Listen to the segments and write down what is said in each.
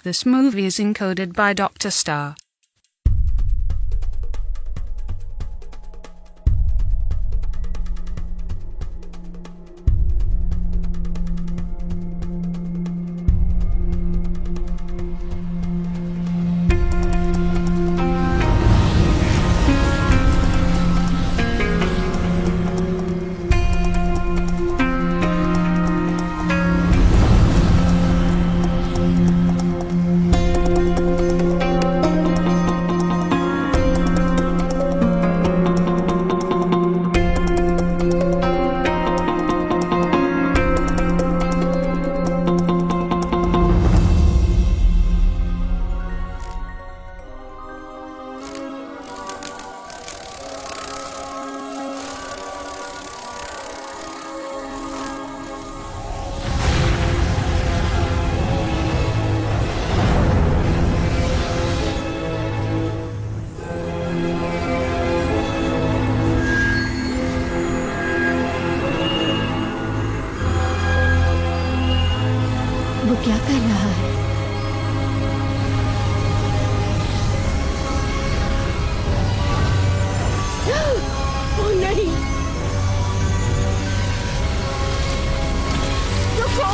This movie is encoded by Dr. Star. वो क्या कर रहा है? ओह नहीं! रुको!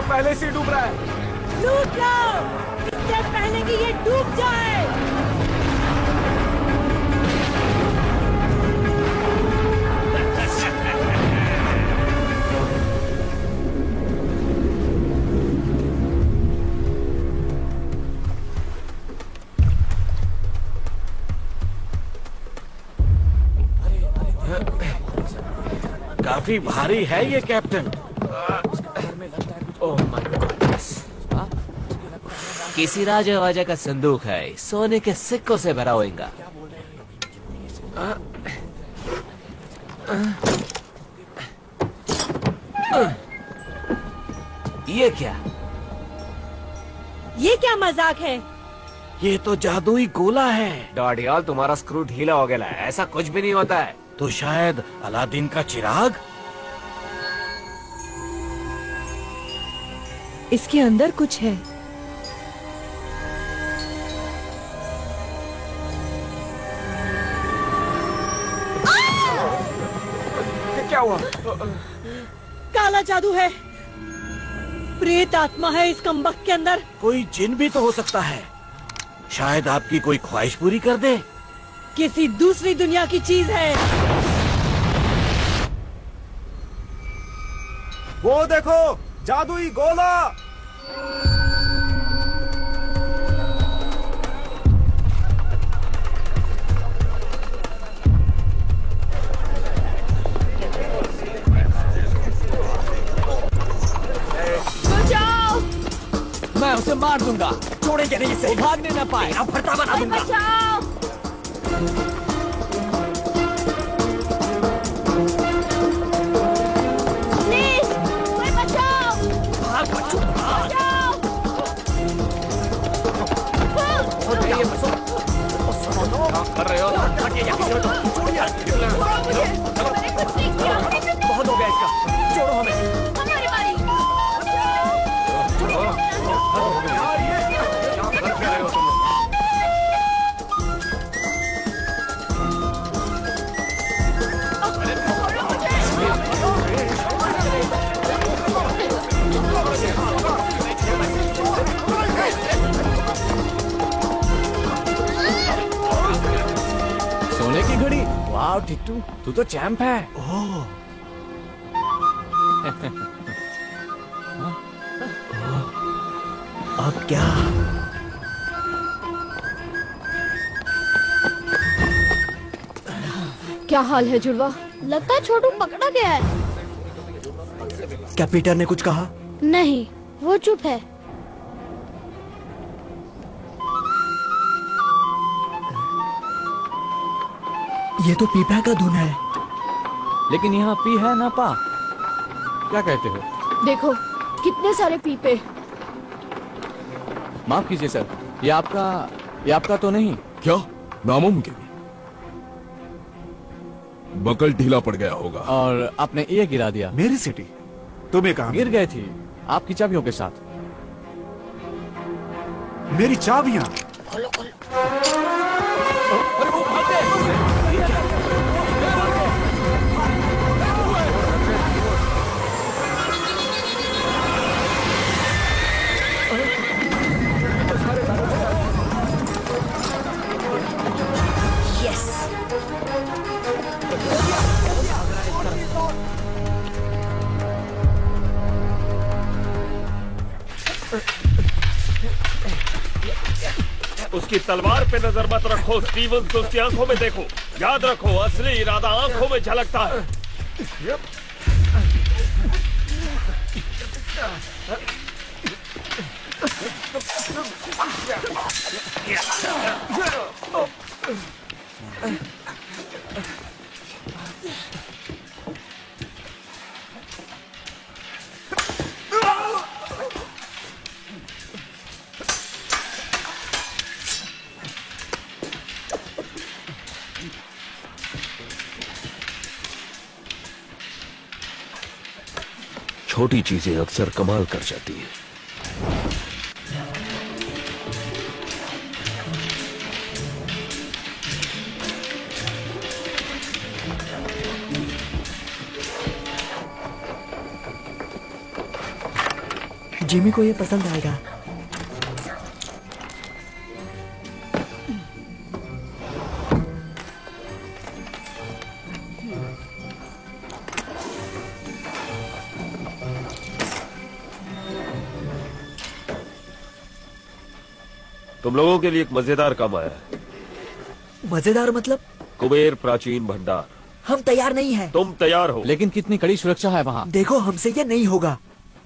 पहले से डूब रहा है। लूट लो इससे पहले कि ये डूब जाए। काफी भारी है ये कैप्टन। Oh my goodness. किसी राजा वाजा का संदूक है, सोने के सिक्कों से भरा होगा। ये क्या? ये क्या मजाक है? ये तो जादुई गोला है। डॉडियल, तुम्हारा स्क्रू ढीला हो गया है। ऐसा कुछ भी नहीं होता है। तो शायद अलादीन का चिराग? इसके अंदर कुछ है। क्या हुआ? काला जादू है। प्रेत आत्मा है इस कमबख्त के अंदर। कोई जिन भी तो हो सकता है। शायद आपकी कोई ख्वाहिश पूरी कर दे। किसी दूसरी दुनिया की चीज है। वो देखो, जादुई गोला। बचाओ! मैं उसे मार दूंगा। छोड़ेंगे नहीं इसे। भागने न पाए। अब फरता बना दूंगा। बचाओ! प्लीज, कोई बचाओ! कर रहे हो? बहुत हो गया इसका। छोड़ो हमें। हमारी बारी। सोने की घड़ी। वाह टिट्टू, तू तो चैंप है। ओह। अब क्या? क्या हाल है जुड़वा? लगता है छोटू पकड़ा गया है। क्या पीटर ने कुछ कहा? नहीं, वो चुप है। ये तो पीपा का धुन है। लेकिन यहाँ पी है ना पा। क्या कहते हो? देखो कितने सारे पीपे। माफ कीजिए सर, ये आपका तो नहीं। क्या? नामुमकिन। बकल ढीला पड़ गया होगा। और आपने ये गिरा दिया। मेरी सिटी तुम्हें कहा? गिर गई थी आपकी चाबियों के साथ। मेरी चाबियां? उसकी तलवार पे नजर मत रखो स्टीवंस को उसकी आंखों में देखो। याद रखो असली इरादा आंखों में झलकता है। छोटी चीजें अक्सर कमाल कर जाती हैं। जिमी को ये पसंद आएगा। तुम लोगों के लिए एक मजेदार काम आया है। मजेदार मतलब? कुबेर प्राचीन भंडार। हम तैयार नहीं हैं। तुम तैयार हो? लेकिन कितनी कड़ी सुरक्षा है वहाँ। देखो हमसे ये नहीं होगा।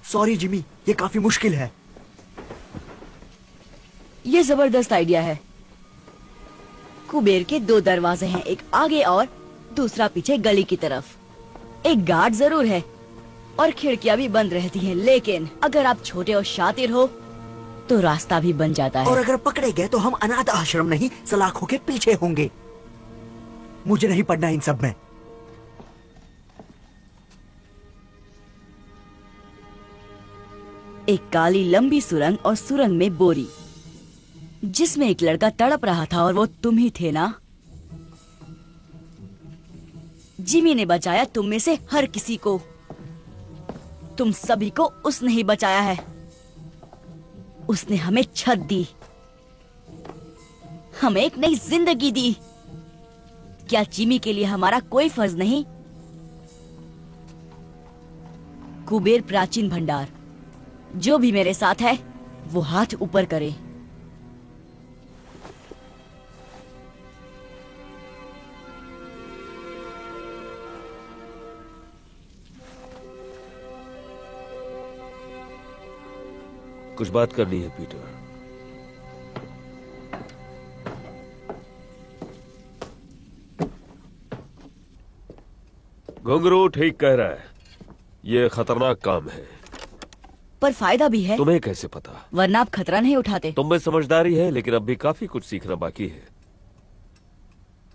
सॉरी जिमी, ये काफी मुश्किल है। ये जबरदस्त आइडिया है। कुबेर के 2 दरवाजे हैं, एक आगे और दूसरा पीछे गली की तरफ। एक गार्ड जरूर है और खिड़कियां भी बंद रहती हैं, लेकिन अगर आप छोटे और शातिर हो तो रास्ता भी बन जाता है। और अगर पकड़े गए तो हम अनाथ आश्रम नहीं सलाखों के पीछे होंगे। मुझे नहीं पढ़ना इन सब में। एक काली लंबी सुरंग और सुरंग में बोरी, जिसमें एक लड़का तड़प रहा था और वो तुम ही थे ना? जिमी ने बचाया तुम में से हर किसी को। तुम सभी को उसने ही बचाया है। उसने हमें छत दी, हमें एक नई जिंदगी दी। क्या जिमी के लिए हमारा कोई फर्ज नहीं? कुबेर प्राचीन भंडार, जो भी मेरे साथ है वो हाथ ऊपर करे। कुछ बात करनी है पीटर। घुंघरू ठीक कह रहा है, ये खतरनाक काम है। पर फायदा भी है। तुम्हें कैसे पता? वरना आप खतरा नहीं उठाते। तुम में समझदारी है, लेकिन अब भी काफी कुछ सीखना बाकी है।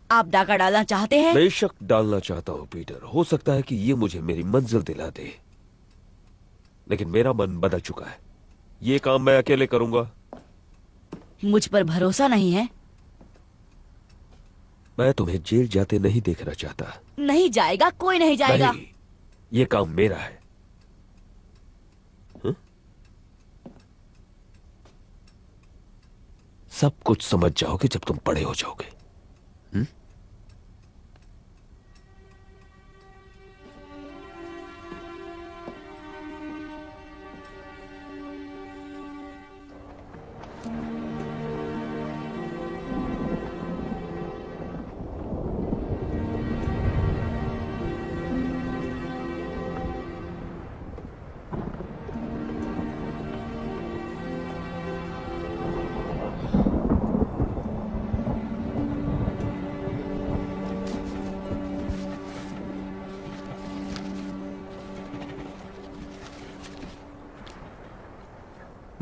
आप डाका डालना चाहते हैं? बेशक डालना चाहता हूँ पीटर। हो सकता है कि ये मुझे मेरी मंजिल दिला दे, लेकिन मेरा मन बदल चुका है। ये काम मैं अकेले करूंगा। मुझ पर भरोसा नहीं है? मैं तुम्हें जेल जाते नहीं देखना चाहता। नहीं जाएगा, कोई नहीं जाएगा। नहीं, ये काम मेरा है। हुँ? सब कुछ समझ जाओगे जब तुम बड़े हो जाओगे। हुँ?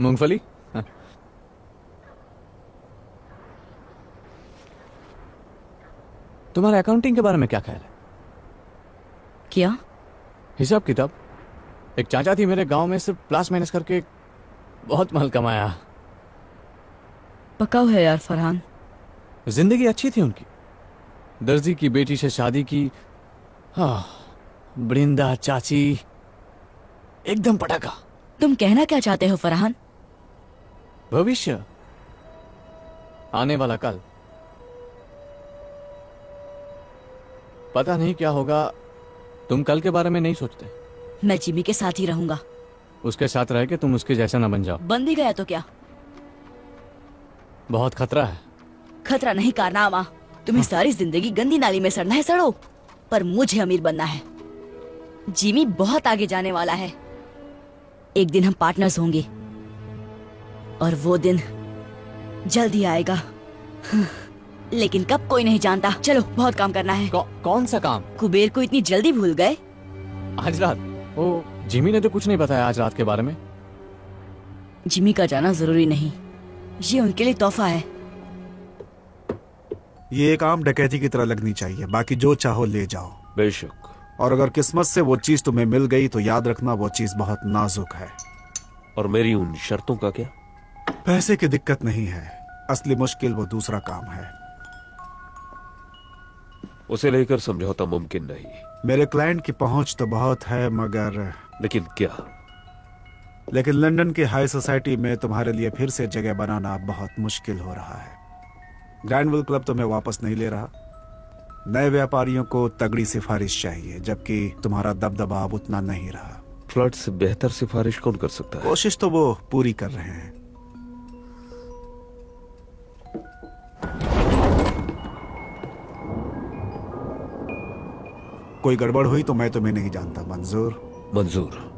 मूंगफली? हाँ। तुम्हारे अकाउंटिंग के बारे में क्या ख्याल है? क्या? हिसाब किताब। एक चाचा थी मेरे गांव में, सिर्फ प्लस माइनस करके बहुत माल कमाया। पकाऊ है यार फरहान। जिंदगी अच्छी थी उनकी। दर्जी की बेटी से शादी की। हाँ, बृंदा चाची एकदम पटाखा। तुम कहना क्या चाहते हो फरहान? भविष्य, आने वाला कल। पता नहीं क्या होगा। तुम कल के बारे में नहीं सोचते। मैं जिमी के साथ ही रहूंगा। उसके साथ रह के तुम उसके जैसा ना बन जाओ। बन भी गया तो क्या? बहुत खतरा है। खतरा नहीं कारनामा। तुम्हें सारी जिंदगी गंदी नाली में सड़ना है, सड़ो, पर मुझे अमीर बनना है। जिमी बहुत आगे जाने वाला है। एक दिन हम पार्टनर्स होंगे और वो दिन जल्द ही आएगा। लेकिन कब कोई नहीं जानता। चलो, बहुत काम करना है। कौन सा काम? कुबेर को इतनी जल्दी भूल गए? आज रात? ओ, जिमी ने तो कुछ नहीं बताया आज रात के बारे में। जिमी का जाना जरूरी नहीं, ये उनके लिए तोहफा है। ये एक आम डकैती की तरह लगनी चाहिए। बाकी जो चाहो ले जाओ। बेशक। और अगर किस्मत से वो चीज तुम्हें मिल गई तो याद रखना वो चीज बहुत नाजुक है। और मेरी उन शर्तों का क्या? पैसे की दिक्कत नहीं है, असली मुश्किल वो दूसरा काम है। उसे लेकर समझौता मुमकिन नहीं। मेरे क्लाइंट की पहुंच तो बहुत है, मगर लेकिन क्या? लेकिन लंदन की हाई सोसाइटी में तुम्हारे लिए फिर से जगह बनाना बहुत मुश्किल हो रहा है। ग्रैंडविल क्लब तुम्हें वापस नहीं ले रहा। नए व्यापारियों को तगड़ी सिफारिश चाहिए, जबकि तुम्हारा दबदबा अब उतना नहीं रहा। फ्लड से बेहतर सिफारिश कौन कर सकता है? कोशिश तो वो पूरी कर रहे हैं। कोई गड़बड़ हुई तो मैं तुम्हें नहीं जानता। मंजूर? मंजूर।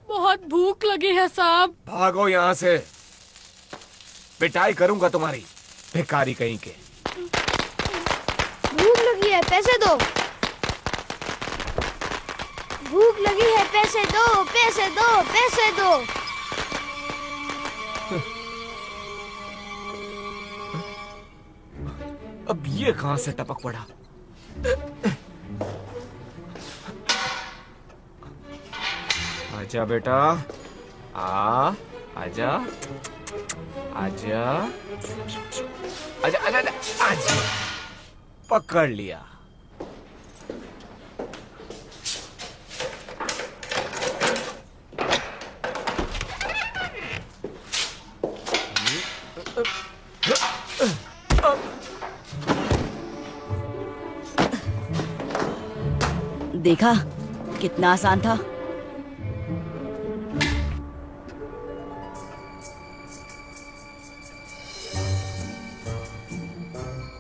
बहुत भूख लगी है साहब। भागो यहाँ से, पिटाई करूंगा तुम्हारी, भिखारी कहीं के। भूख लगी है, पैसे दो। भूख लगी है, पैसे दो, पैसे दो, पैसे दो। अब ये कहां से टपक पड़ा? आजा बेटा, आजा, आजा, आजा, आजा, आजा। पकड़ लिया। देखा कितना आसान था।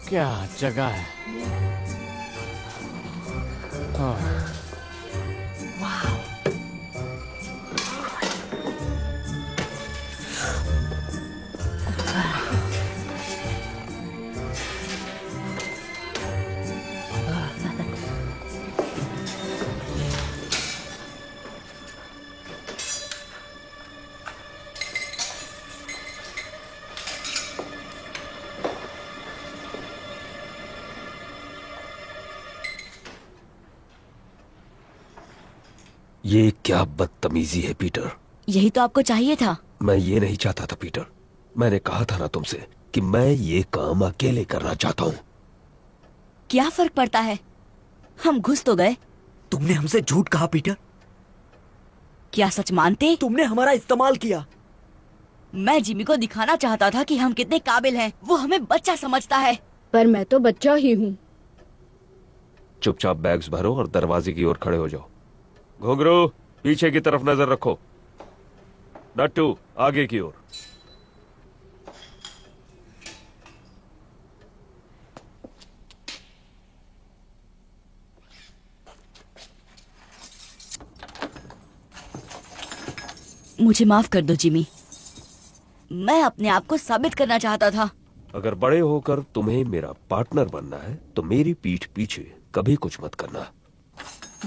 क्या जगह है। ये क्या बदतमीजी है पीटर। यही तो आपको चाहिए था। मैं ये नहीं चाहता था पीटर। मैंने कहा था ना तुमसे कि मैं ये काम अकेले करना चाहता हूं। क्या फर्क पड़ता है, हम घुस तो गए। तुमने हमसे झूठ कहा पीटर। क्या सच मानते? तुमने हमारा इस्तेमाल किया। मैं जिमी को दिखाना चाहता था कि हम कितने काबिल हैं। वो हमें बच्चा समझता है। पर मैं तो बच्चा ही हूँ। चुपचाप बैग्स भरो और दरवाजे की ओर खड़े हो जाओ। घुंघरू, पीछे की तरफ नजर रखो। नट्टू, आगे की ओर। मुझे माफ कर दो जिमी, मैं अपने आप को साबित करना चाहता था। अगर बड़े होकर तुम्हें मेरा पार्टनर बनना है तो मेरी पीठ पीछे कभी कुछ मत करना।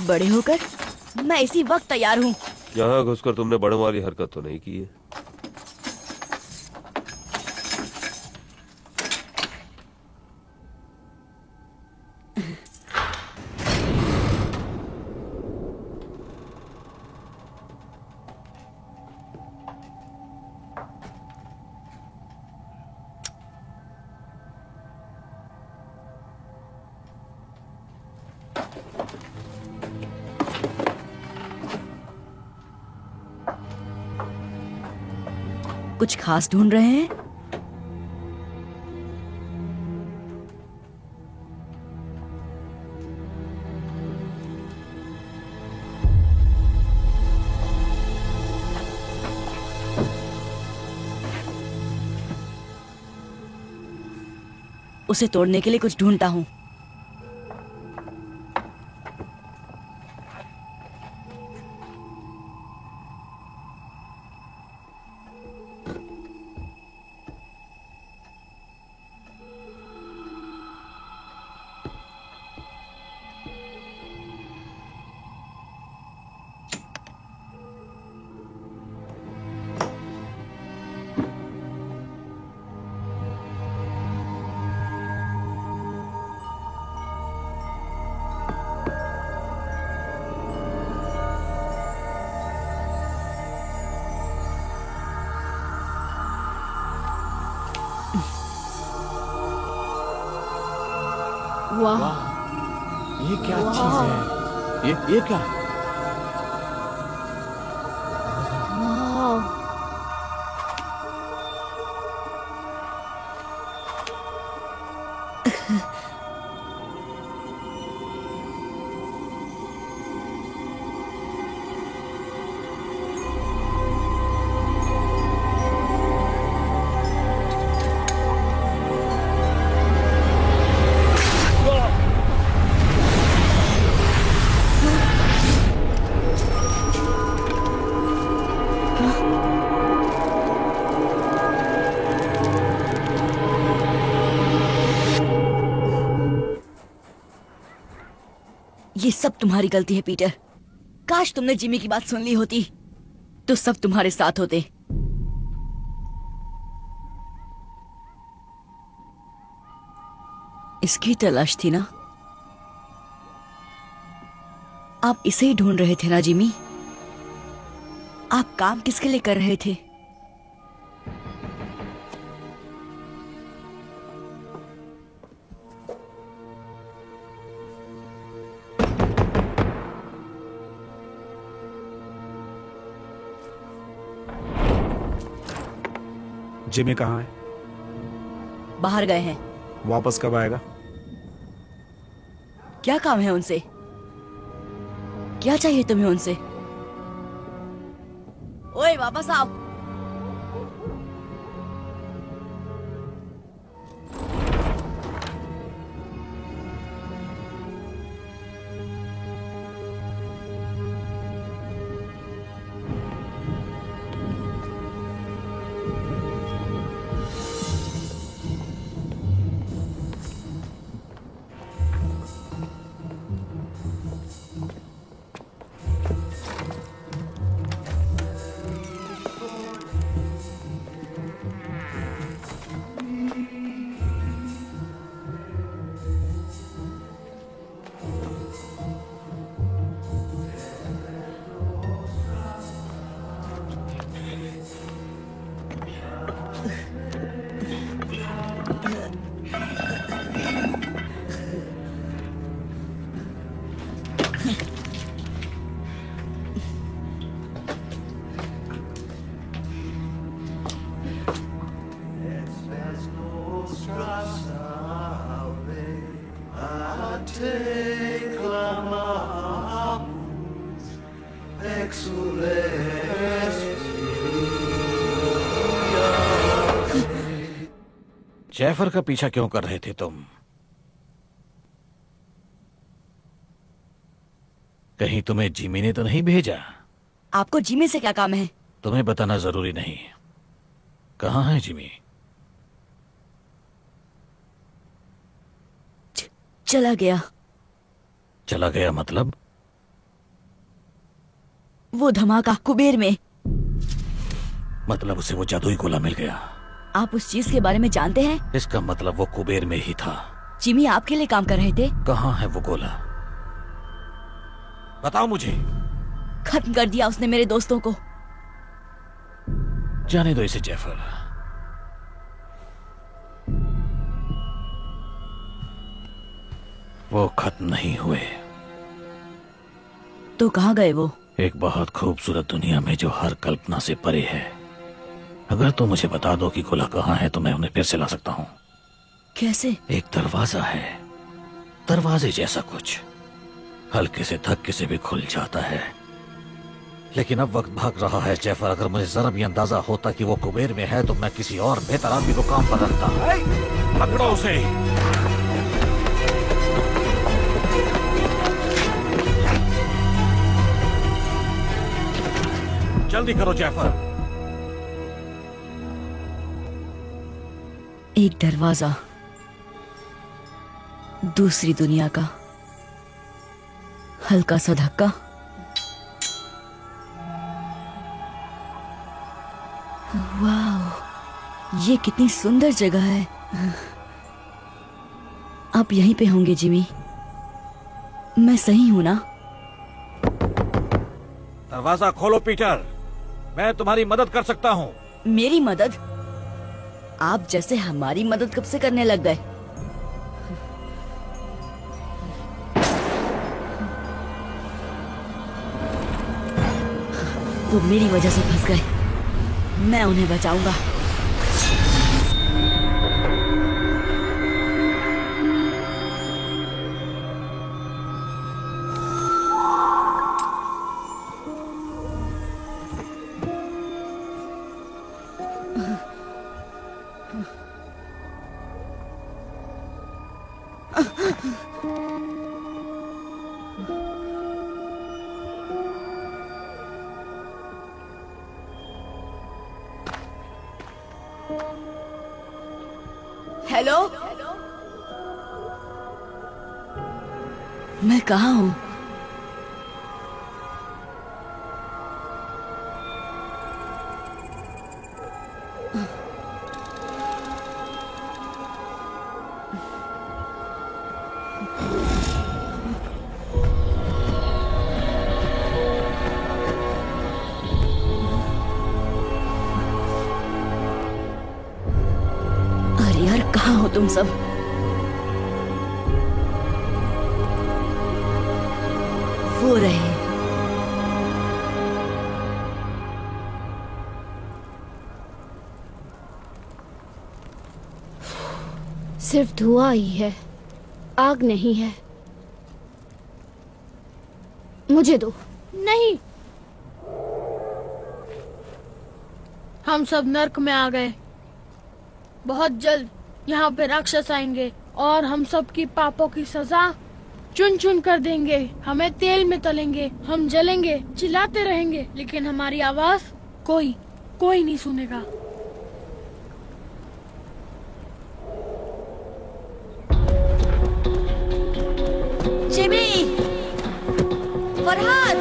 बड़े होकर मैं इसी वक्त तैयार हूँ। यहाँ घुसकर तुमने बड़ों वाली हरकत तो नहीं की है? कुछ खास ढूंढ रहे हैं? उसे तोड़ने के लिए कुछ ढूंढता हूँ। वाह, ये क्या चीज है? ये क्या है? वाह, ये सब तुम्हारी गलती है पीटर। काश तुमने जिमी की बात सुन ली होती तो सब तुम्हारे साथ होते। इसकी तलाश थी ना? आप इसे ही ढूंढ रहे थे ना जिमी? आप काम किसके लिए कर रहे थे? जिमी कहाँ है? बाहर गए हैं। वापस कब आएगा? क्या काम है उनसे? क्या चाहिए तुम्हें उनसे? ओए वापस आओ। जैफर का पीछा क्यों कर रहे थे तुम? कहीं तुम्हें जिमी ने तो नहीं भेजा? आपको जिमी से क्या काम है? तुम्हें बताना जरूरी नहीं। कहाँ है जिमी? चला गया। चला गया मतलब? वो धमाका कुबेर में। मतलब उसे वो जादुई गोला मिल गया। आप उस चीज के बारे में जानते हैं? इसका मतलब वो कुबेर में ही था। जिमी आपके लिए काम कर रहे थे। कहाँ है वो गोला? बताओ मुझे। खत्म कर दिया उसने मेरे दोस्तों को। जाने दो इसे जैफर। वो खत्म नहीं हुए। तो कहाँ गए वो? एक बहुत खूबसूरत दुनिया में जो हर कल्पना से परे है। अगर तुम मुझे बता दो कि गोला कहाँ है तो मैं उन्हें फिर से ला सकता हूँ। कैसे? एक दरवाजा है, दरवाजे जैसा कुछ, हल्के से धक्के से भी खुल जाता है। लेकिन अब वक्त भाग रहा है जैफर। अगर मुझे जरा भी अंदाजा होता कि वो कुबेर में है तो मैं किसी और बेहतर आदमी को काम पर रखता। पकड़ो उसे। जल्दी करो जैफर। एक दरवाजा, दूसरी दुनिया का, हल्का सा धक्का, वाह, ये कितनी सुंदर जगह है। आप यहीं पे होंगे जिमी? मैं सही हूं ना? दरवाजा खोलो पीटर, मैं तुम्हारी मदद कर सकता हूँ। मेरी मदद? आप जैसे हमारी मदद कब से करने लग गए? वो मेरी वजह से फंस गए। मैं उन्हें बचाऊंगा। हेलो, मैं कहाँ हूँ? अरे यार, कहाँ हो तुम सब? वो रहे। सिर्फ धुआं ही है, आग नहीं है। मुझे दो। नहीं, हम सब नर्क में आ गए। बहुत जल्द यहाँ पे राक्षस आएंगे और हम सब की पापों की सजा चुन चुन कर देंगे। हमें तेल में तलेंगे, हम जलेंगे, चिल्लाते रहेंगे, लेकिन हमारी आवाज कोई नहीं सुनेगा। जिमी, फरहाद,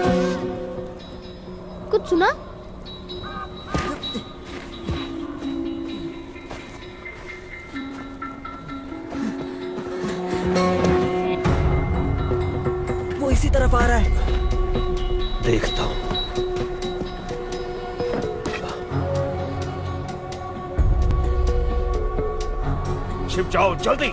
कुछ सुना? वो इसी तरफ आ रहा है। देखता हूँ। छिप जाओ जल्दी।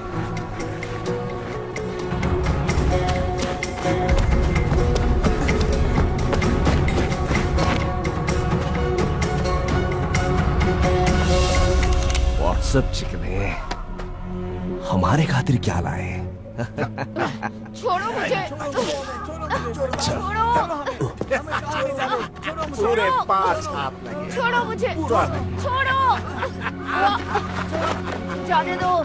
सब चिकने हमारे खातिर क्या लाए? छोड़ो मुझे। पूरे 5 हाथ लगे। छोड़ो मुझे। पूरा छोड़ो। जाने दो।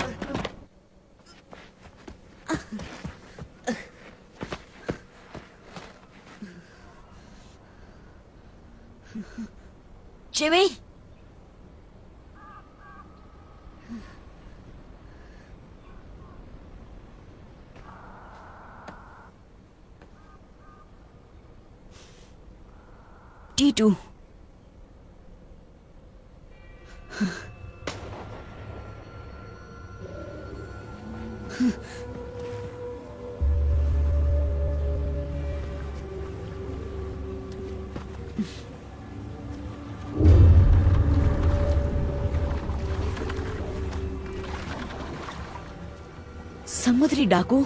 Jimmy, T2। समुद्री डाकू।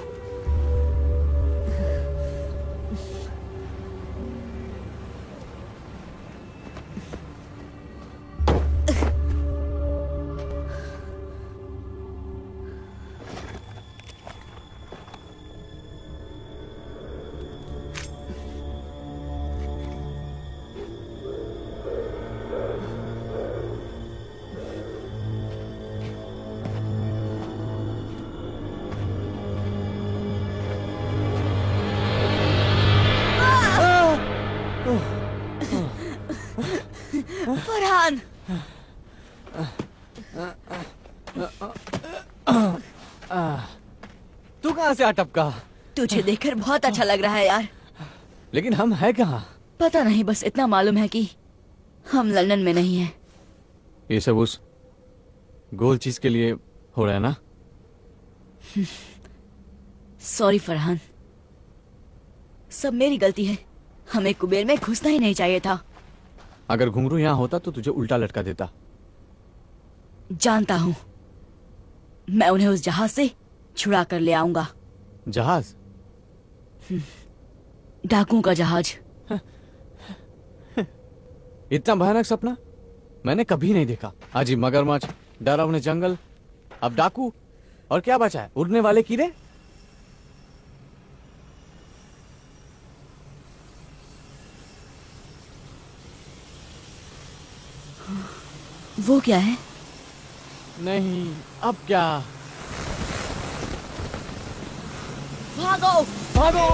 फरहान, तू कहाँ से आ टपका? तुझे देखकर बहुत अच्छा लग रहा है यार। लेकिन हम हैं कहाँ? पता नहीं, बस इतना मालूम है कि हम लंदन में नहीं हैं। ये सब उस गोल चीज के लिए हो रहा है ना? सॉरी फरहान, सब मेरी गलती है। हमें कुबेर में घुसना ही नहीं चाहिए था। अगर घुंघरू यहाँ होता तो तुझे उल्टा लटका देता। जानता हूँ, मैं उन्हें उस जहाज से छुड़ा कर ले आऊंगा। जहाज? डाकुओं का जहाज। इतना भयानक सपना मैंने कभी नहीं देखा। आज ही मगरमच्छ, डरावने जंगल, अब डाकू, और क्या बचा है? उड़ने वाले कीड़े। वो क्या है? नहीं, अब क्या? भागो! भागो!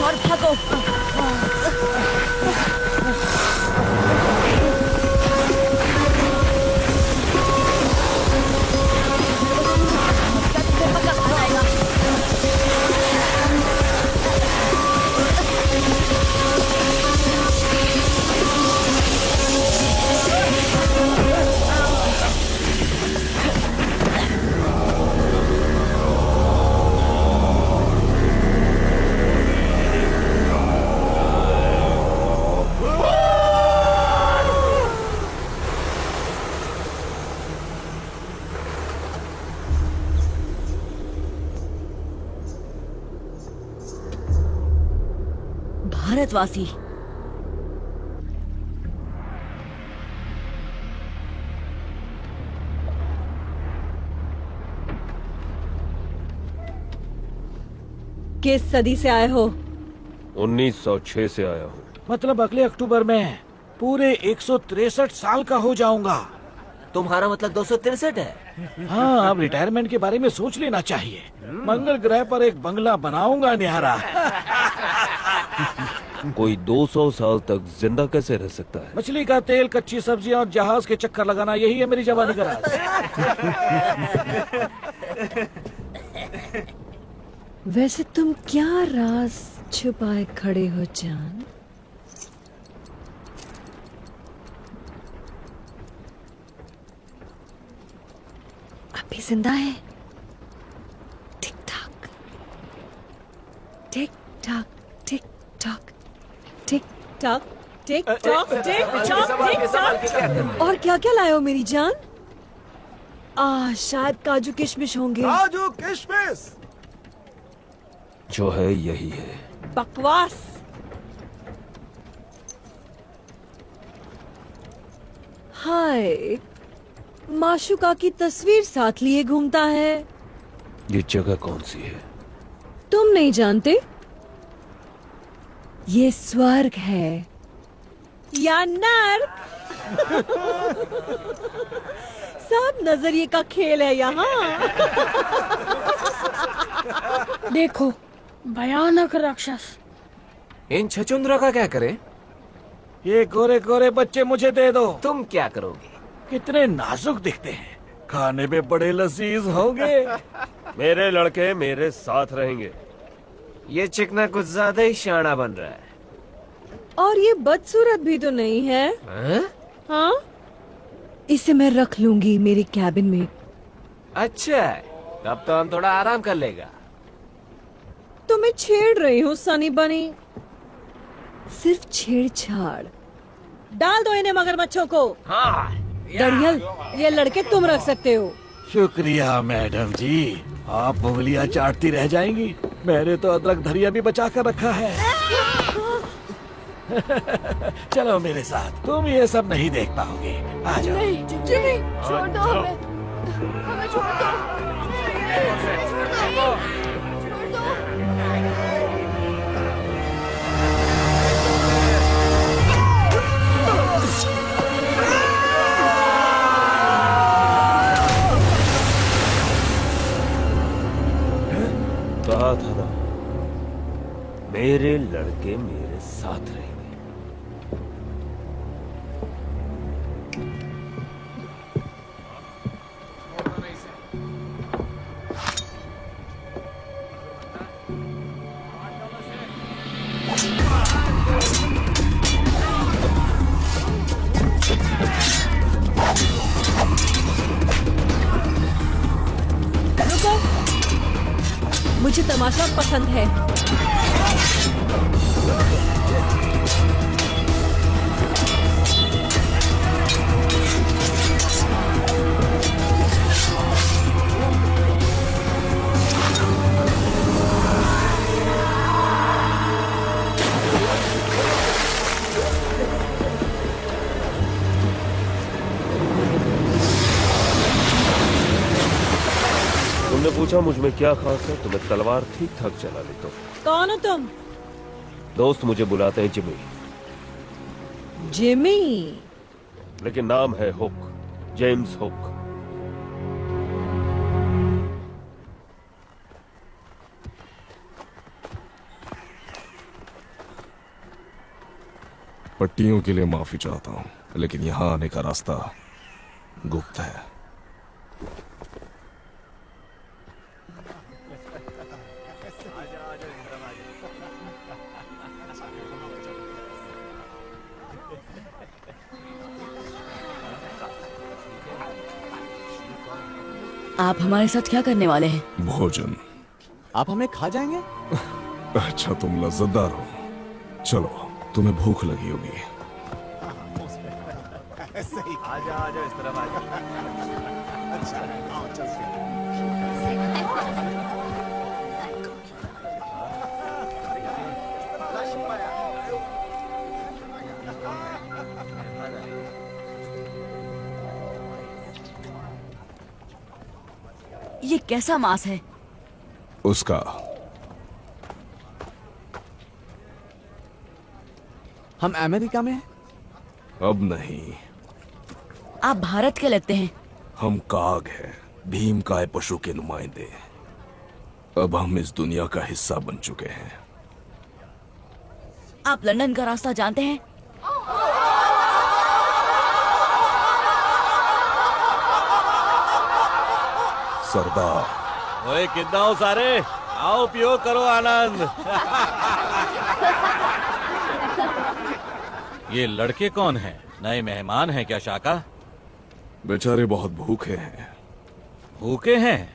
और भागो! भारतवासी। किस सदी से आए हो? 1906 से आया हूँ। मतलब अगले अक्टूबर में पूरे 163 साल का हो जाऊंगा। तुम्हारा मतलब 263 है? हाँ, अब रिटायरमेंट के बारे में सोच लेना चाहिए। मंगल ग्रह पर एक बंगला बनाऊंगा न्यारा। कोई 200 साल तक जिंदा कैसे रह सकता है? मछली का तेल, कच्ची सब्जियां और जहाज के चक्कर लगाना, यही है मेरी जवानी का राज। वैसे तुम क्या राज छुपाए खड़े हो जान? अभी जिंदा है? Tick tock, tick tock, tick tock, tick tock, tick tock, tick tock, tick tock. और क्या क्या लाए हो मेरी जान? शायद काजू किशमिश होंगे। काजू किशमिश जो है यही है। बकवास। हाय, माशुका की तस्वीर साथ लिए घूमता है। ये जगह कौन सी है? तुम नहीं जानते? ये स्वर्ग है या नर्क। सब नजरिए का खेल है यहाँ। देखो, भयानक राक्षस। इन छचुंद्रों का क्या करें? ये गोरे गोरे बच्चे मुझे दे दो। तुम क्या करोगे? कितने नाजुक दिखते हैं, खाने में बड़े लजीज होंगे। मेरे लड़के मेरे साथ रहेंगे। ये चिकना कुछ ज्यादा ही शाना बन रहा है। और ये बदसूरत भी तो नहीं है। हाँ, इसे मैं रख लूंगी मेरे कैबिन में। अच्छा, तब तो हम थोड़ा आराम कर लेगा। तो मैं छेड़ रही हूँ सनी बनी, सिर्फ छेड़छाड़। डाल दो इन्हें मगरमच्छों को। हाँ। दड़ियल, ये लड़के तुम रख सकते हो। शुक्रिया मैडम जी, आप उंगलियां चाटती रह जाएंगी। मैंने तो अदरक धरिया भी बचा कर रखा है। चलो मेरे साथ, तुम ये सब नहीं देख पाओगे। आ जाओ। नहीं, जिमी, छोड़ दो हमें छोड़ दो। कहा था ना, मेरे लड़के मेरे साथ रहेंगे। रुको, मुझे तमाशा पसंद है। तुमने पूछा मुझ में क्या खास है, तो मैं तलवार ठीक ठाक चला लेता हूँ। कौन हो तुम? दोस्त मुझे बुलाते हैं जिमी, जिमी। लेकिन नाम है हुक, जेम्स हुक। पट्टियों के लिए माफी चाहता हूँ, लेकिन यहाँ आने का रास्ता गुप्त है। आप हमारे साथ क्या करने वाले हैं? भोजन। आप हमें खा जाएंगे? अच्छा, तुम लज्जतदार हो। चलो, तुम्हें भूख लगी होगी। आजा आजा, इस तरफ आजा। अच्छा, आओ चलते हैं। ये कैसा मांस है? उसका। हम अमेरिका में हैं? अब नहीं। आप भारत के लगते हैं। हम काग हैं, भीम काय पशु के नुमाइंदे। अब हम इस दुनिया का हिस्सा बन चुके हैं। आप लंदन का रास्ता जानते हैं? सरदार। ओए कितना हो सारे, आओ पियो करो आनंद। ये लड़के कौन हैं? नए मेहमान हैं क्या शाका? बेचारे बहुत भूखे हैं। भूखे हैं?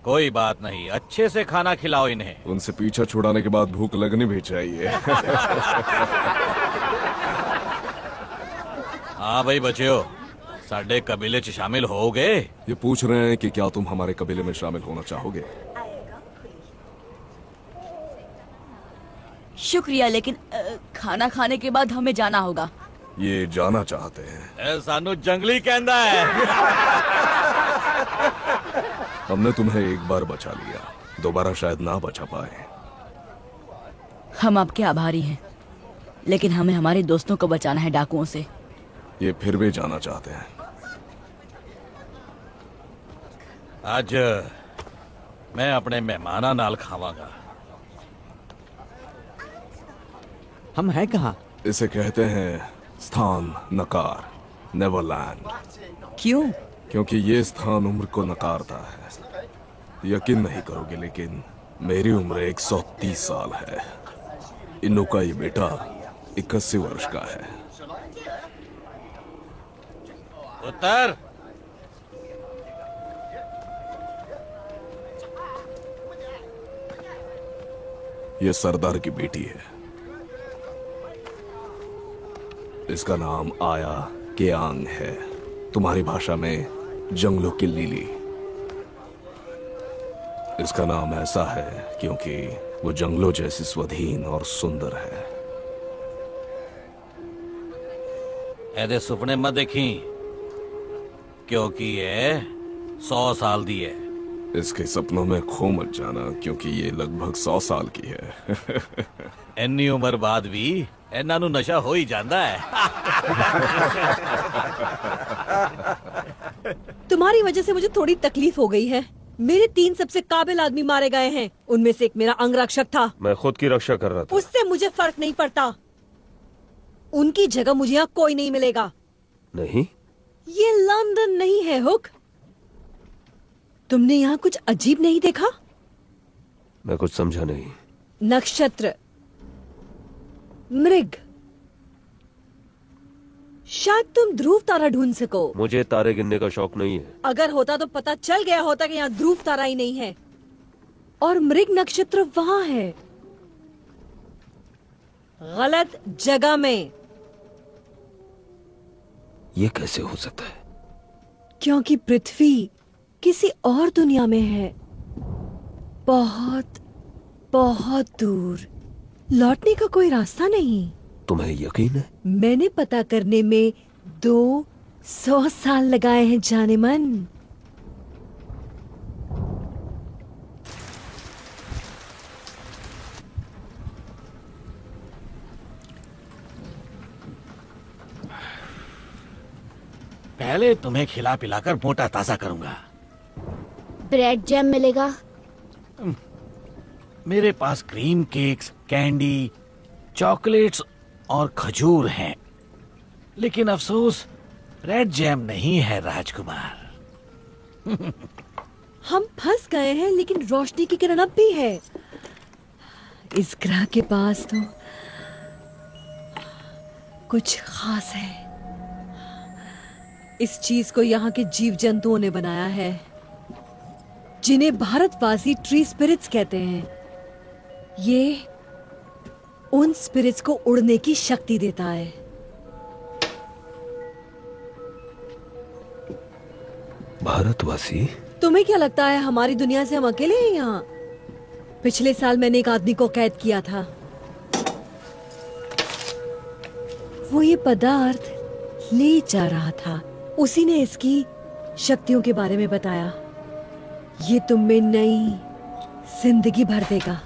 कोई बात नहीं, अच्छे से खाना खिलाओ इन्हें। उनसे पीछा छुड़ाने के बाद भूख लगनी भी चाहिए। हाँ भाई बच्चों, साडे कबीले च शामिल होगे? ये पूछ रहे हैं कि क्या तुम हमारे कबीले में शामिल होना चाहोगे? शुक्रिया, लेकिन खाना खाने के बाद हमें जाना होगा। ये जाना चाहते हैं। सानू जंगली कहना है। हमने तुम्हें एक बार बचा लिया, दोबारा शायद ना बचा पाए। हम आपके आभारी हैं, लेकिन हमें हमारे दोस्तों को बचाना है डाकुओं से। ये फिर भी जाना चाहते हैं। आज मैं अपने मेहमाना नाल खावांगा। हम हैं कहाँ? इसे कहते हैं स्थान नकार, नेवरलैंड। क्यों? क्योंकि ये स्थान उम्र को नकारता है। यकीन नहीं करोगे, लेकिन मेरी उम्र 130 साल है। इन्नू का ये बेटा 81 वर्ष का है। उत्तर ये सरदार की बेटी है। इसका नाम आया केआंग है, तुम्हारी भाषा में जंगलों की लिली। इसका नाम ऐसा है क्योंकि वो जंगलों जैसी स्वाधीन और सुंदर है। ऐदे सुपने मत देखी, क्योंकि ये 100 साल दी है। इसके सपनों में खो मत जाना, क्योंकि ये लगभग 100 साल की है। इन्नी उम्र बाद भी इन्हां नू नशा हो ही जाता है। तुम्हारी वजह से मुझे थोड़ी तकलीफ हो गई है। मेरे 3 सबसे काबिल आदमी मारे गए हैं, उनमें से एक मेरा अंगरक्षक था। मैं खुद की रक्षा कर रहा था। उससे मुझे फर्क नहीं पड़ता। उनकी जगह मुझे यहाँ कोई नहीं मिलेगा। नहीं, ये लंदन नहीं है हुक। तुमने यहाँ कुछ अजीब नहीं देखा? मैं कुछ समझा नहीं। नक्षत्र, मृग, शायद तुम ध्रुव तारा ढूंढ सको। मुझे तारे गिनने का शौक नहीं है। अगर होता तो पता चल गया होता कि यहाँ ध्रुव तारा ही नहीं है, और मृग नक्षत्र वहां है, गलत जगह में। ये कैसे हो सकता है? क्योंकि पृथ्वी किसी और दुनिया में है, बहुत बहुत दूर। लौटने का कोई रास्ता नहीं। तुम्हें यकीन है? मैंने पता करने में 200 साल लगाए हैं जाने मन। पहले तुम्हें खिला पिलाकर मोटा ताजा करूंगा। ब्रेड जैम मिलेगा? मेरे पास क्रीम केक्स, कैंडी, चॉकलेट्स और खजूर हैं, लेकिन अफसोस रेड जैम नहीं है राजकुमार। हम फंस गए हैं, लेकिन रोशनी की किरण अब भी है। इस ग्रह के पास तो कुछ खास है। इस चीज को यहाँ के जीव जंतुओं ने बनाया है, जिन्हें भारतवासी ट्री स्पिरिट्स कहते हैं। ये उन स्पिरिट्स को उड़ने की शक्ति देता है। भारतवासी? तुम्हें क्या लगता है हमारी दुनिया से हम अकेले हैं यहाँ? पिछले साल मैंने एक आदमी को कैद किया था। वो ये पदार्थ ले जा रहा था। उसी ने इसकी शक्तियों के बारे में बताया। ये तुम में नई जिंदगी भर देगा,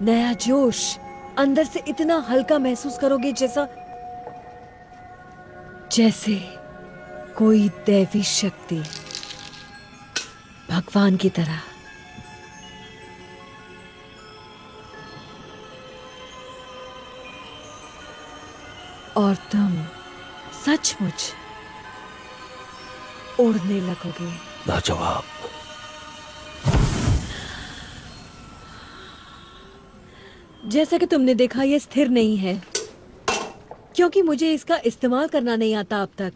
नया जोश। अंदर से इतना हल्का महसूस करोगे जैसे कोई दैवी शक्ति, भगवान की तरह। और तुम सचमुच उड़ने लगोगे। लाजवाब। जैसा कि तुमने देखा, ये स्थिर नहीं है, क्योंकि मुझे इसका इस्तेमाल करना नहीं आता अब तक।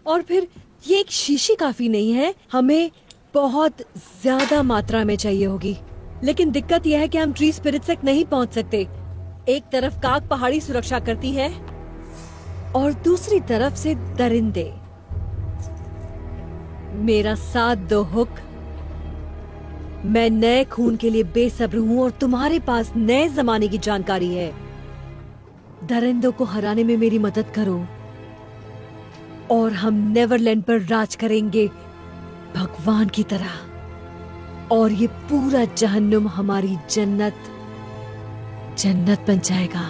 और फिर ये एक शीशी काफी नहीं है, हमें बहुत ज्यादा मात्रा में चाहिए होगी। लेकिन दिक्कत यह है कि हम ट्री स्पिरिट्स तक नहीं पहुंच सकते। एक तरफ काग पहाड़ी सुरक्षा करती है और दूसरी तरफ से दरिंदे। मेरा साथ दो हुक। मैं नए खून के लिए बेसब्र हूँ और तुम्हारे पास नए जमाने की जानकारी है। दरिंदों को हराने में मेरी मदद करो और हम नेवरलैंड पर राज करेंगे भगवान की तरह, और ये पूरा जहन्नुम हमारी जन्नत बन जाएगा।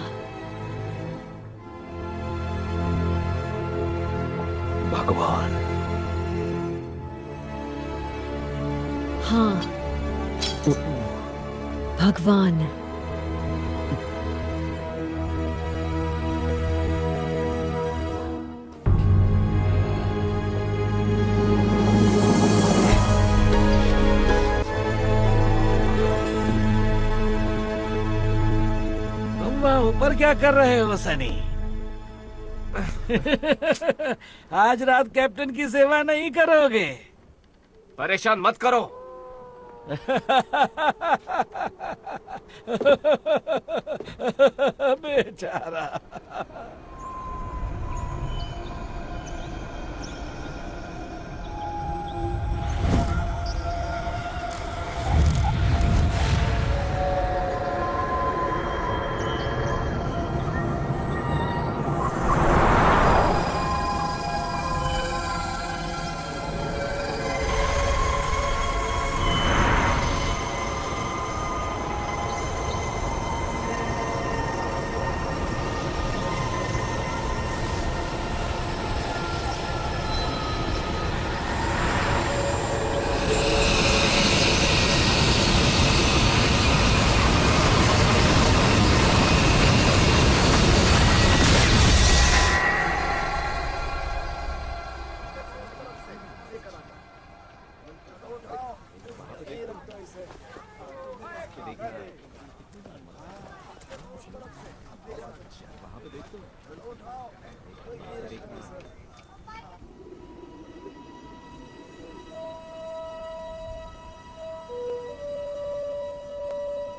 भगवान? हाँ, भगवान। ऊपर क्या कर रहे हो सनी? आज रात कैप्टन की सेवा नहीं करोगे? परेशान मत करो। बेचारा।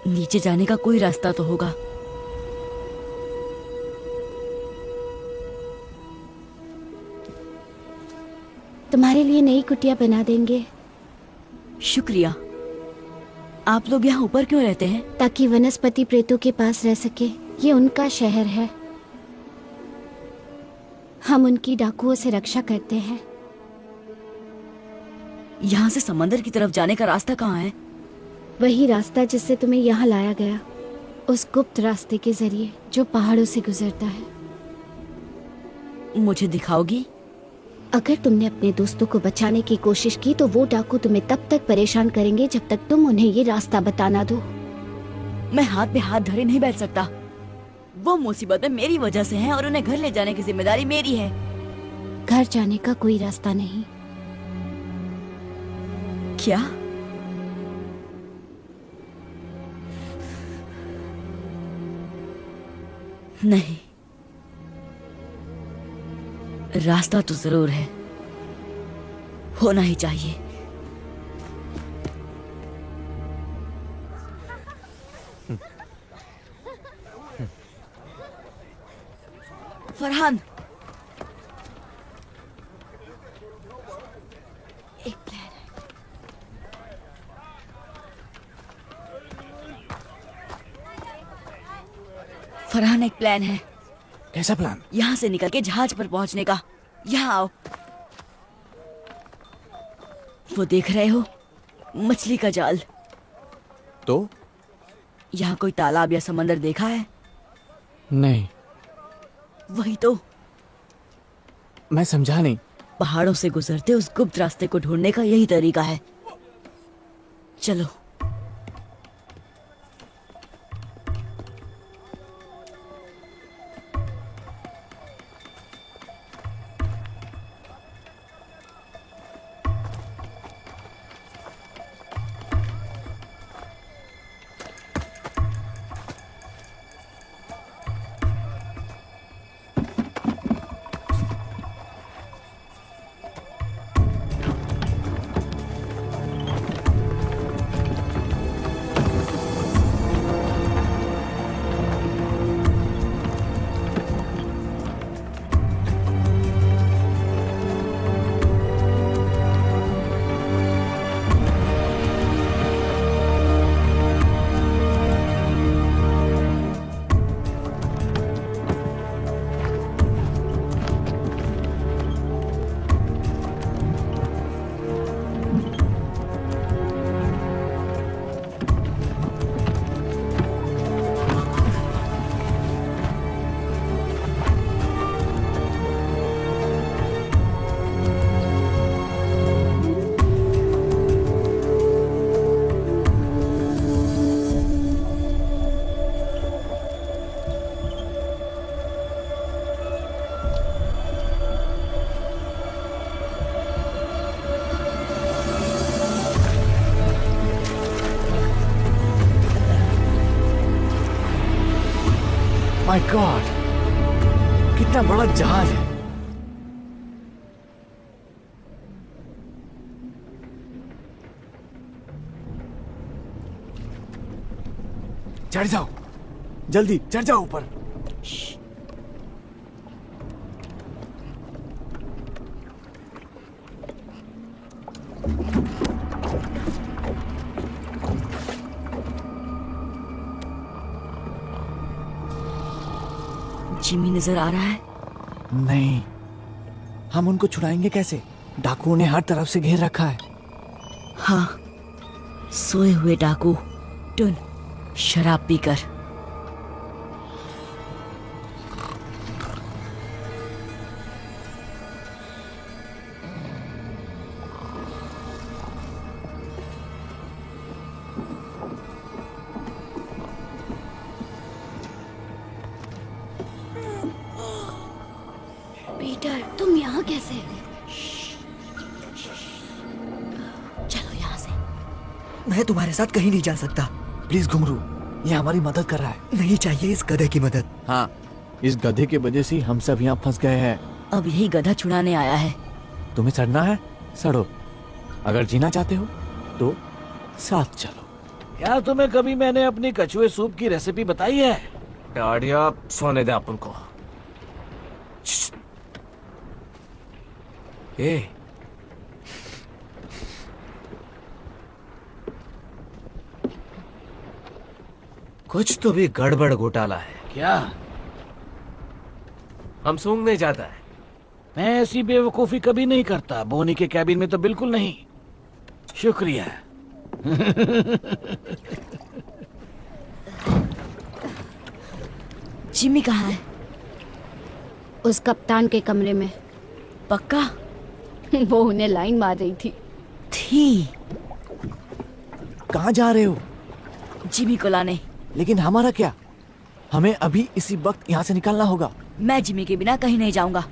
नीचे जाने का कोई रास्ता तो होगा। तुम्हारे लिए नई कुटिया बना देंगे। शुक्रिया। आप लोग यहाँ ऊपर क्यों रहते हैं? ताकि वनस्पति प्रेतों के पास रह सके। ये उनका शहर है। हम उनकी डाकुओं से रक्षा करते हैं। यहाँ से समंदर की तरफ जाने का रास्ता कहाँ है? वही रास्ता जिससे तुम्हें यहाँ लाया गया, उस गुप्त रास्ते के जरिए जो पहाड़ों से गुजरता है। मुझे दिखाओगी? अगर तुमने अपने दोस्तों को बचाने की कोशिश की तो वो डाकू तुम्हें तब तक परेशान करेंगे जब तक तुम उन्हें ये रास्ता बताना दो। मैं हाथ पे हाथ धरे नहीं बैठ सकता। वो मुसीबत में मेरी वजह से हैं और उन्हें घर ले जाने की जिम्मेदारी मेरी है। घर जाने का कोई रास्ता नहीं। क्या? नहीं, रास्ता तो जरूर है, होना ही चाहिए। फरहान, एक प्लान है। फरहान, एक प्लान है। कैसा प्लान? यहाँ से निकल के जहाज पर पहुंचने का। यहाँ आओ। वो देख रहे हो, मछली का जाल। तो यहाँ कोई तालाब या समंदर देखा है? नहीं। वही तो। मैं समझा नहीं। पहाड़ों से गुजरते उस गुप्त रास्ते को ढूंढने का यही तरीका है। चलो। माय गॉड, कितना बड़ा जहाज है। चढ़ जाओ, जल्दी चढ़ जाओ ऊपर। जिमी नजर आ रहा है? नहीं, हम उनको छुड़ाएंगे कैसे? डाकुओं ने हर तरफ से घेर रखा है। हाँ, सोए हुए डाकू टुन शराब पीकर। पीटर, तुम यहाँ कैसे? चलो यहाँ से। मैं तुम्हारे साथ कहीं नहीं जा सकता। प्लीज घुंघरू, ये हमारी मदद कर रहा है। नहीं चाहिए इस गधे की मदद। हाँ, इस गधे की वजह से हम सब यहाँ फंस गए हैं। अब यही गधा छुड़ाने आया है। तुम्हें सड़ना है, सड़ो। अगर जीना चाहते हो तो साथ चलो। क्या तुम्हें कभी मैंने अपनी कछुए सूप की रेसिपी बताई है? डाडिया, सोने दे अपन को। ए, कुछ तो भी गड़बड़ घोटाला है। क्या? हम सूंघने जाता है। मैं ऐसी बेवकूफी कभी नहीं करता। बोनी के कैबिन में तो बिल्कुल नहीं। शुक्रिया। जिमी कहाँ है? उस कप्तान के कमरे में। पक्का? वो उन्हें लाइन मार रही थी। कहाँ जा रहे हो? जिमी को लाने। लेकिन हमारा क्या? हमें अभी इसी वक्त यहाँ से निकलना होगा। मैं जिमी के बिना कहीं नहीं जाऊंगा।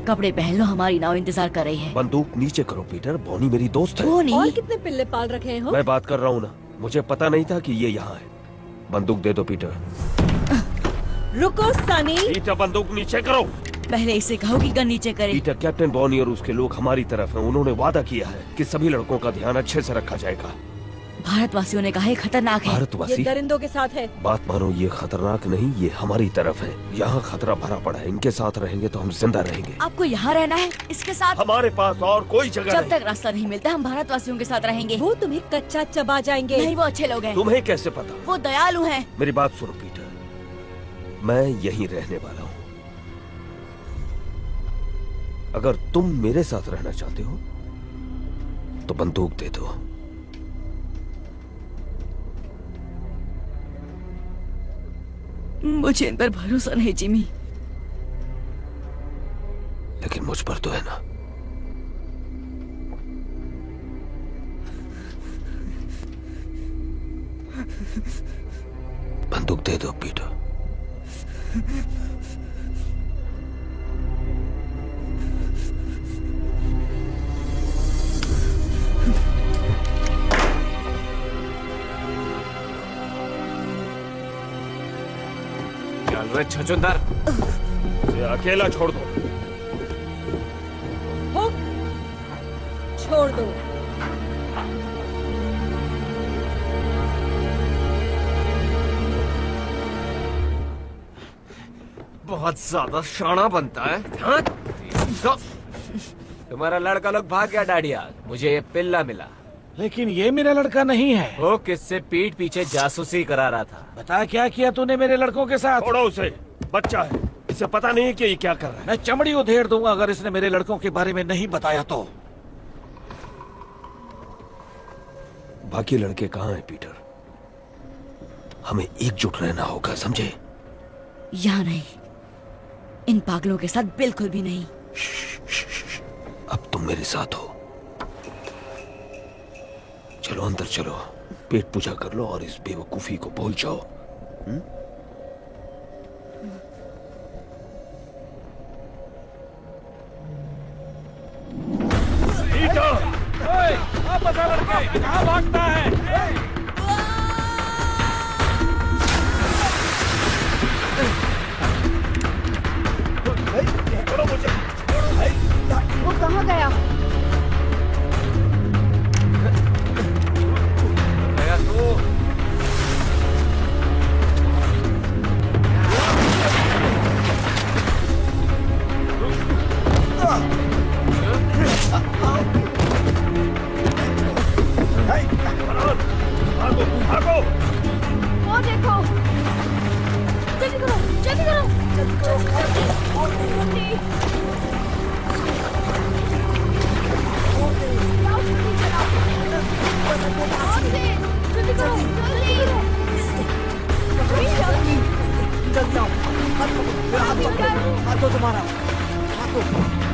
कपड़े पहन लो, हमारी नाव इंतजार कर रही है। बंदूक नीचे करो पीटर, बॉनी मेरी दोस्त है। बॉनी? और कितने पिल्ले पाल रखे हो? मैं बात कर रहा हूँ ना, मुझे पता नहीं था कि ये यहाँ है। बंदूक दे दो पीटर। रुको सनी। पीटर, बंदूक नीचे करो। पहले इसे कहो कि गन नीचे करे। पीटर, कैप्टन बॉनी और उसके लोग हमारी तरफ हैं। उन्होंने वादा किया है कि सभी लड़कों का ध्यान अच्छे से रखा जाएगा। भारतवासियों ने कहा है खतरनाक है। भारतवासी? ये दरिंदों के साथ है। बात मानो, ये खतरनाक नहीं, ये हमारी तरफ है। यहाँ खतरा भरा पड़ा है। इनके साथ रहेंगे तो हम जिंदा रहेंगे। आपको यहाँ रहना है इसके साथ? हमारे पास और कोई जगह जब नहीं। तक रास्ता नहीं मिलता हम भारतवासियों के साथ रहेंगे। वो तुम्हें कच्चा चबा जाएंगे। नहीं, वो अच्छे लोग हैं। तुम्हें कैसे पता? वो दयालु हैं। मेरी बात सुनो पीटर, मैं यहीं रहने वाला हूँ। अगर तुम मेरे साथ रहना चाहते हो तो बंदूक दे दो। मुझे इन पर भरोसा नहीं जिमी। लेकिन मुझ पर तो है ना। बंदूक दे दो पीटर। चल रे छछूंदर, इसे अकेला छोड़ दो। हुक, छोड़ दो। बहुत ज्यादा शाना बनता है। हाँ? तो, तुम्हारा लड़का लोग भाग गया डाडिया। मुझे ये पिल्ला मिला। लेकिन ये मेरा लड़का नहीं है। वो किससे पीठ पीछे जासूसी करा रहा था। बता क्या किया तूने मेरे लड़कों के साथ? छोड़ो उसे, बच्चा है। इसे पता नहीं है कि ये क्या कर रहा है। मैं चमड़ी उधेड़ दूंगा अगर इसने मेरे लड़कों के बारे में नहीं बताया तो। बाकी लड़के कहाँ हैं पीटर? हमें एकजुट रहना होगा, समझे? यहाँ नहीं, इन पागलों के साथ बिल्कुल भी नहीं। अब तुम मेरे साथ हो। चलो अंदर चलो, पेट पूजा कर लो और इस बेवकूफी को भूल जाओ। वापस आ लड़के, कहाँ भागता है? वो कहाँ गया? वो देखो, जल्दी करो, जल्दी करो, जल्दी। जल्दी करो, जल्दी आओ, हाथ दो तुम्हारा, हाथ दो।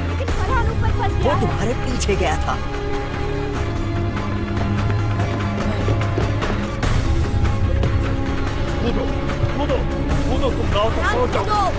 लेकिन फरहान ऊपर फंस गया वो है। तुम्हारे पीछे गया था। कूदो, कूदो, कूदो, तुम गाँव तक पहुंच जाओ।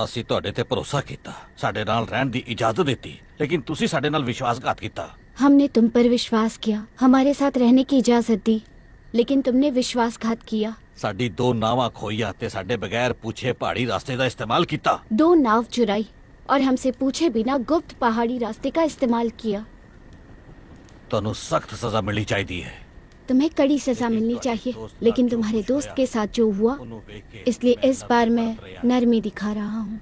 ਅਸੀਂ ਤੁਹਾਡੇ ਤੇ ਭਰੋਸਾ ਕੀਤਾ, ਸਾਡੇ ਨਾਲ ਰਹਿਣ ਦੀ इजाजत ਦਿੱਤੀ, लेकिन ਤੁਸੀਂ ਸਾਡੇ ਨਾਲ विश्वासघात ਕੀਤਾ। हमने तुम पर विश्वास किया, हमारे साथ रहने की इजाजत दी, लेकिन तुमने विश्वासघात किया। ਸਾਡੀ 2 ਨਾਵਾਂ ਖੋਈਆਂ ਤੇ ਸਾਡੇ ਬਗੈਰ पूछे पहाड़ी रास्ते का इस्तेमाल किया। 2 नाव चुराई और हमसे पूछे बिना गुप्त पहाड़ी रास्ते का इस्तेमाल किया। ਤੁਹਾਨੂੰ सख्त सजा मिलनी चाहिए है। तुम्हें कड़ी सजा मिलनी चाहिए, लेकिन तुम्हारे दोस्त के साथ जो हुआ, इसलिए इस बार मैं नरमी दिखा रहा हूँ।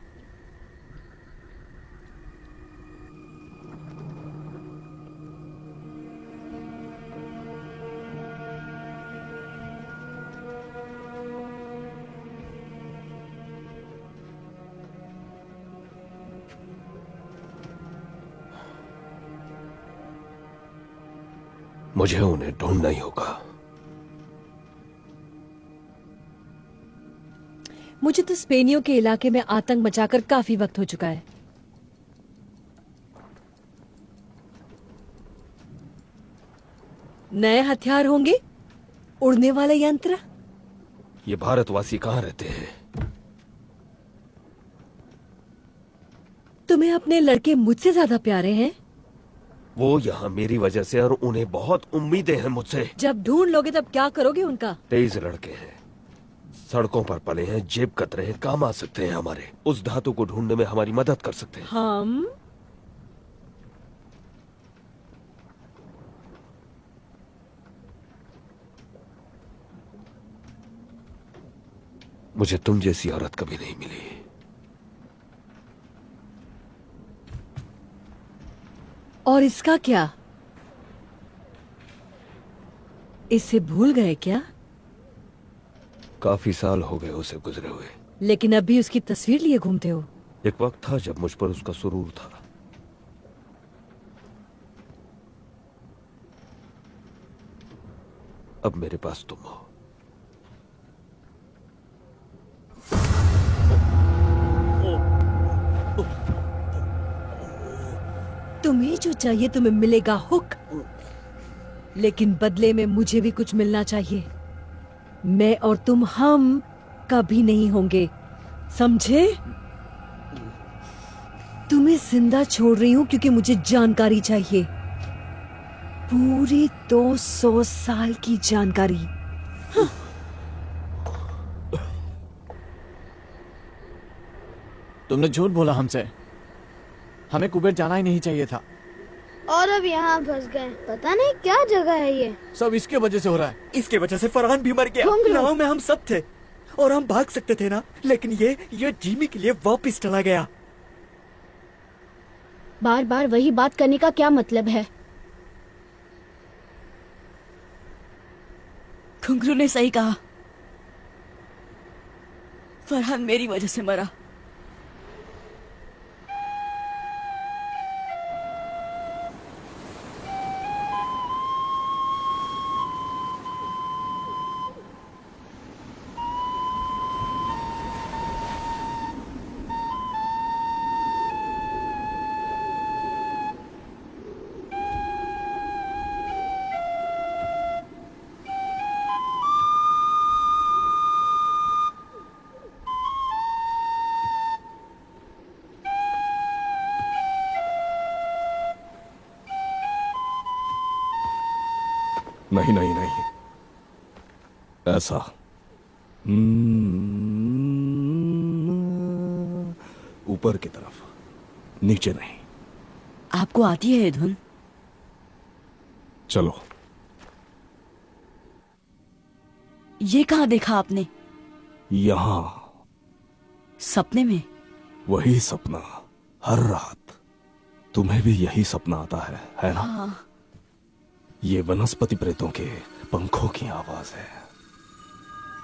मुझे उन्हें ढूंढना ही होगा। मुझे तो स्पेनियों के इलाके में आतंक मचाकर काफी वक्त हो चुका है। नए हथियार होंगे, उड़ने वाले यंत्र। ये भारतवासी कहाँ रहते हैं? तुम्हें अपने लड़के मुझसे ज्यादा प्यारे हैं। वो यहाँ मेरी वजह से, और उन्हें बहुत उम्मीदें हैं मुझसे। जब ढूंढ लोगे तब क्या करोगे उनका? 23 लड़के हैं, सड़कों पर पले हैं, जेब कतरे हैं, काम आ सकते हैं हमारे। उस धातु को ढूंढने में हमारी मदद कर सकते हैं। हम मुझे तुम जैसी औरत कभी नहीं मिली। और इसका क्या? इसे भूल गए क्या? काफी साल हो गए उसे गुजरे हुए, लेकिन अब भी उसकी तस्वीर लिए घूमते हो। एक वक्त था जब मुझ पर उसका सुरूर था। अब मेरे पास तुम हो। तुम्हें जो चाहिए तुम्हें मिलेगा हुक, लेकिन बदले में मुझे भी कुछ मिलना चाहिए। मैं और तुम हम कभी नहीं होंगे, समझे? तुम्हें जिंदा छोड़ रही हूं क्योंकि मुझे जानकारी चाहिए। पूरी 200 साल की जानकारी। तुमने झूठ बोला हमसे। हमें कुबेर जाना ही नहीं चाहिए था। और अब यहाँ फंस गए। पता नहीं क्या जगह है ये। सब इसके वजह से हो रहा है। इसके वजह से फरहान भी मर गया। नाव में हम सब थे और हम भाग सकते थे ना, लेकिन ये जिमी के लिए वापस चला गया। बार बार वही बात करने का क्या मतलब है? घुंघरू ने सही कहा, फरहान मेरी वजह से मरा। नहीं नहीं नहीं, ऐसा ऊपर की तरफ, नीचे नहीं। आपको आती है ये धुन? चलो। ये कहाँ देखा आपने? यहाँ। सपने में? वही सपना हर रात। तुम्हें भी यही सपना आता है ना? हाँ। ये वनस्पति प्रेतों के पंखों की आवाज है।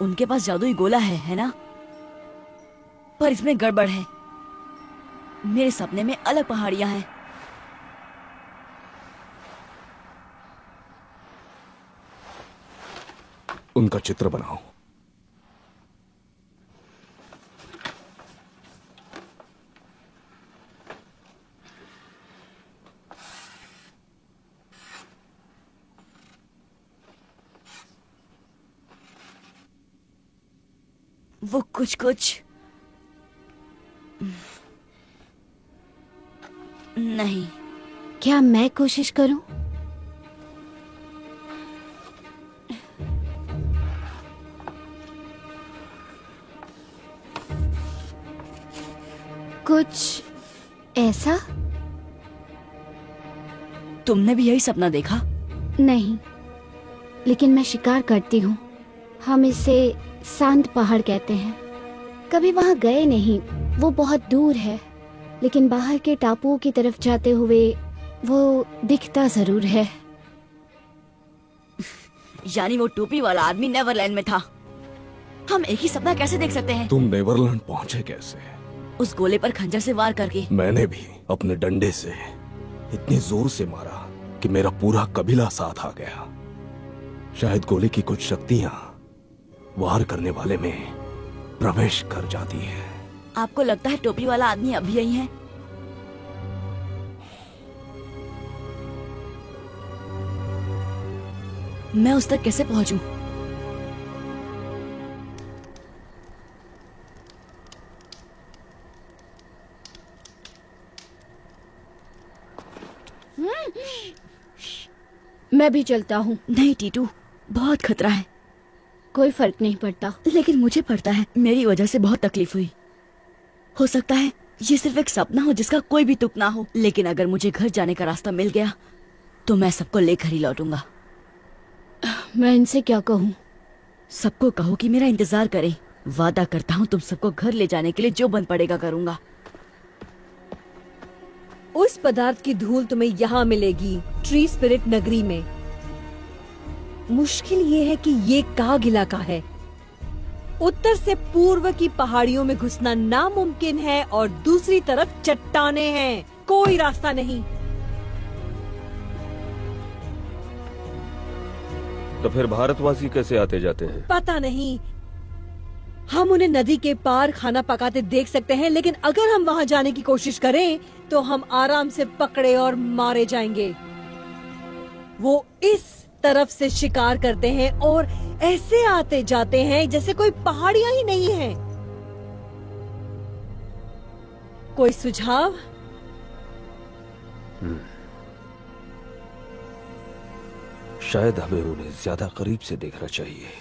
उनके पास जादुई गोला है ना? पर इसमें गड़बड़ है। मेरे सपने में अलग पहाड़ियां हैं। उनका चित्र बनाओ। वो कुछ कुछ नहीं। क्या मैं कोशिश करूं? कुछ ऐसा? तुमने भी यही सपना देखा? नहीं, लेकिन मैं शिकार करती हूँ। हम इसे सांत पहाड़ कहते हैं। कभी वहाँ गए नहीं, वो बहुत दूर है, लेकिन बाहर के टापुओं की तरफ जाते हुए वो दिखता जरूर है। यानी वो टोपी वाला आदमी नेवरलैंड में था। हम एक ही सपना कैसे देख सकते हैं? तुम नेवरलैंड पहुंचे कैसे? उस गोले पर खंजर से वार करके। मैंने भी अपने डंडे से इतनी जोर से मारा कि मेरा पूरा कबीला साथ आ गया। शायद गोले की कुछ शक्तियां वार करने वाले में प्रवेश कर जाती है। आपको लगता है टोपी वाला आदमी अभी यही है? मैं उस तक कैसे पहुंचूं? मैं भी चलता हूँ। नहीं टीटू, बहुत खतरा है। कोई फर्क नहीं पड़ता। लेकिन मुझे पड़ता है। मेरी वजह से बहुत तकलीफ हुई। हो सकता है ये सिर्फ एक सपना हो जिसका कोई भी तुक ना हो, लेकिन अगर मुझे घर जाने का रास्ता मिल गया तो मैं सबको लेकर ही लौटूंगा। मैं इनसे क्या कहूँ? सबको कहो कि मेरा इंतजार करें। वादा करता हूँ तुम सबको घर ले जाने के लिए जो बन पड़ेगा करूंगा। उस पदार्थ की धूल तुम्हें यहाँ मिलेगी, ट्री स्पिरिट नगरी में। मुश्किल ये है कि ये काग इलाका है। उत्तर से पूर्व की पहाड़ियों में घुसना नामुमकिन है और दूसरी तरफ चट्टाने हैं। कोई रास्ता नहीं। तो फिर भारतवासी कैसे आते जाते हैं? पता नहीं। हम उन्हें नदी के पार खाना पकाते देख सकते हैं, लेकिन अगर हम वहाँ जाने की कोशिश करें तो हम आराम से पकड़े और मारे जाएंगे। वो इस तरफ से शिकार करते हैं और ऐसे आते जाते हैं जैसे कोई पहाड़ियां ही नहीं है। कोई सुझाव? शायद हमें उन्हें ज्यादा करीब से देखना चाहिए।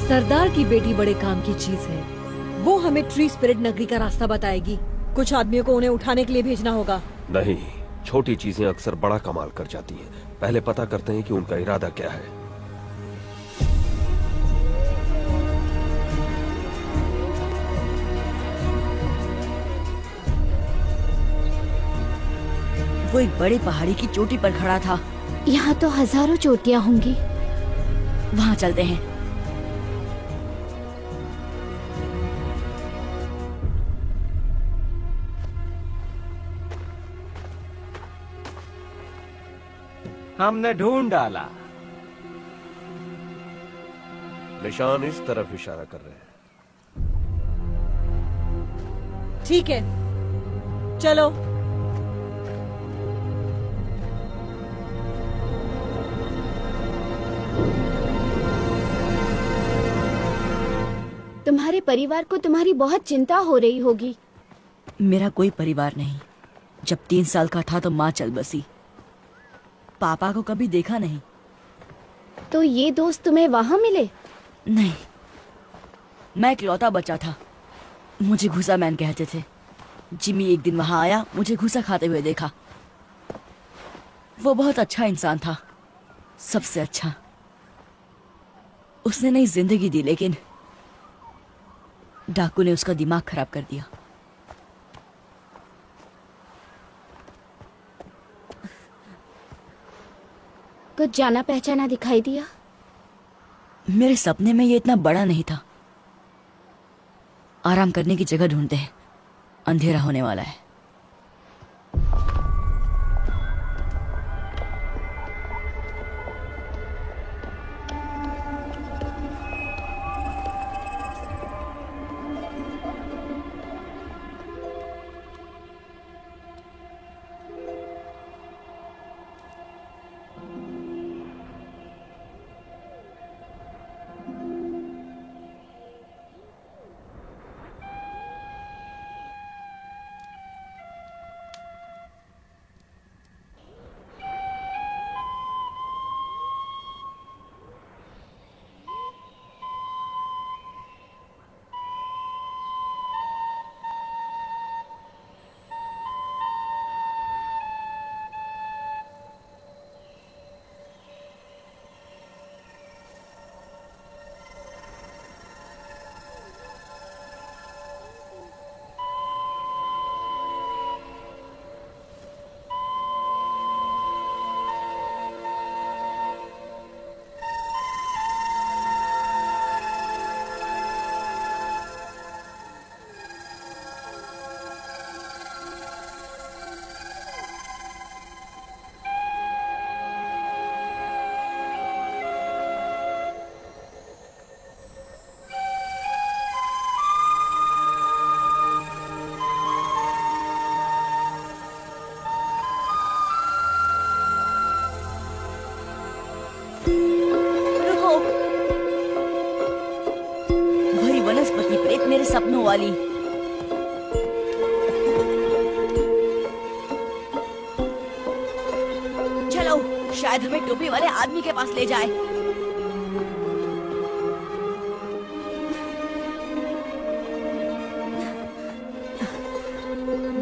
सरदार की बेटी बड़े काम की चीज है। वो हमें ट्री स्पिरिट नगरी का रास्ता बताएगी। कुछ आदमियों को उन्हें उठाने के लिए भेजना होगा। नहीं, छोटी चीजें अक्सर बड़ा कमाल कर जाती हैं। पहले पता करते हैं कि उनका इरादा क्या है। वो एक बड़े पहाड़ी की चोटी पर खड़ा था। यहाँ तो हजारों चोटियाँ होंगी। वहाँ चलते हैं। हमने ढूंढ डाला। निशान इस तरफ इशारा कर रहे हैं। ठीक है, चलो। तुम्हारे परिवार को तुम्हारी बहुत चिंता हो रही होगी। मेरा कोई परिवार नहीं। जब 3 साल का था तो माँ चल बसी। पापा को कभी देखा नहीं। तो ये दोस्त तुम्हें वहाँ मिले? नहीं, मैं इकलौता बच्चा था। मुझे घुसा मैन कहते थे। जिमी एक दिन वहाँ आया, मुझे घुसा खाते हुए देखा। वो बहुत अच्छा इंसान था, सबसे अच्छा। उसने नई जिंदगी दी, लेकिन डाकू ने उसका दिमाग खराब कर दिया। कुछ जाना पहचाना दिखाई दिया? मेरे सपने में ये इतना बड़ा नहीं था। आराम करने की जगह ढूंढते हैं, अंधेरा होने वाला है। वनस्पति प्रेत मेरे सपनों वाली। चलो, शायद हमें टोपी वाले आदमी के पास ले जाए।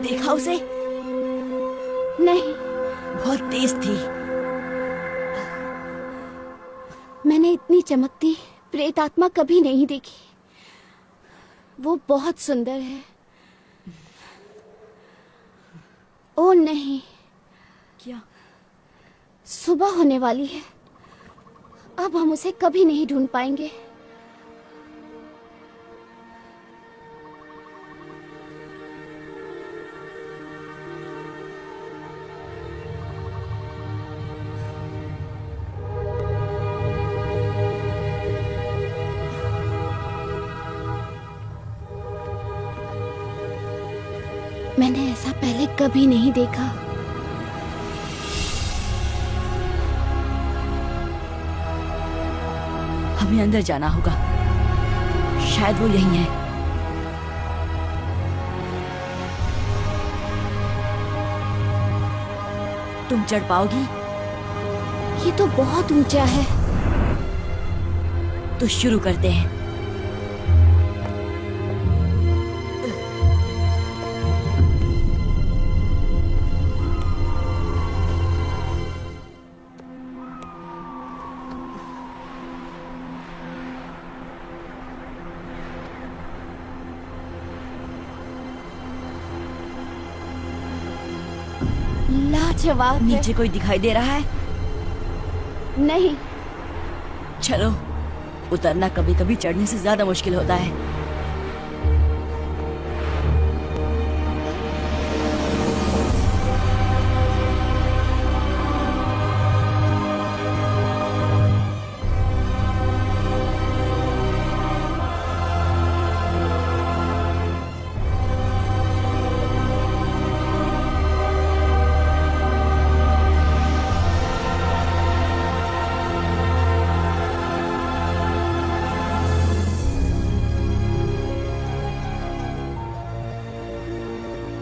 देखा उसे? नहीं। बहुत तेज थी। मैंने इतनी चमकती प्रेत आत्मा कभी नहीं देखी। वो बहुत सुंदर है। ओ नहीं। क्या? सुबह होने वाली है। अब हम उसे कभी नहीं ढूंढ पाएंगे। मैंने ऐसा पहले कभी नहीं देखा। हमें अंदर जाना होगा, शायद वो यही है। तुम चढ़ पाओगी? ये तो बहुत ऊंचा है। तो शुरू करते हैं। लाजवाब है। नीचे कोई दिखाई दे रहा है? नहीं। चलो, उतरना कभी कभी चढ़ने से ज्यादा मुश्किल होता है।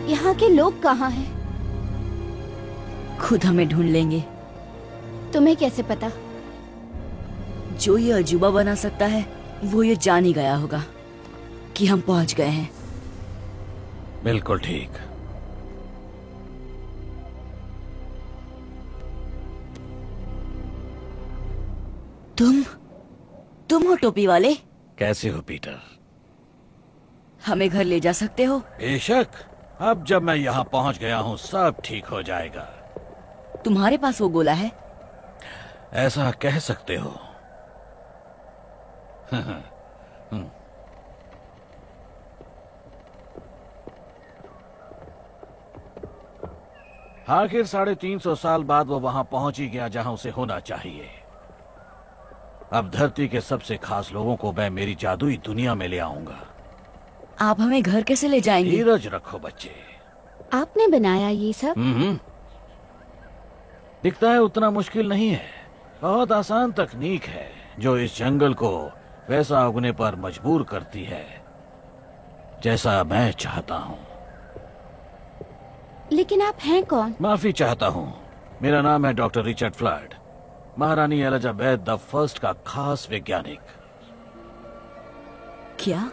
यहाँ के लोग कहाँ हैं? खुद हमें ढूंढ लेंगे। तुम्हें कैसे पता? जो ये अजूबा बना सकता है वो ये जान ही गया होगा कि हम पहुंच गए हैं। बिल्कुल ठीक। तुम हो टोपी वाले? कैसे हो पीटर? हमें घर ले जा सकते हो? बेशक। अब जब मैं यहाँ पहुँच गया हूँ सब ठीक हो जाएगा। तुम्हारे पास वो गोला है? ऐसा कह सकते हो। आखिर 350 साल बाद वो वहां पहुंच ही गया जहां उसे होना चाहिए। अब धरती के सबसे खास लोगों को मैं मेरी जादुई दुनिया में ले आऊंगा। आप हमें घर कैसे ले जाएंगे? धीरज रखो बच्चे। आपने बनाया ये सब? दिखता है उतना मुश्किल नहीं है। बहुत आसान तकनीक है जो इस जंगल को वैसा उगने पर मजबूर करती है जैसा मैं चाहता हूँ। लेकिन आप हैं कौन? माफी चाहता हूँ। मेरा नाम है डॉक्टर रिचर्ड फ्लड, महारानी एलिजाबेथ द फर्स्ट का खास वैज्ञानिक। क्या?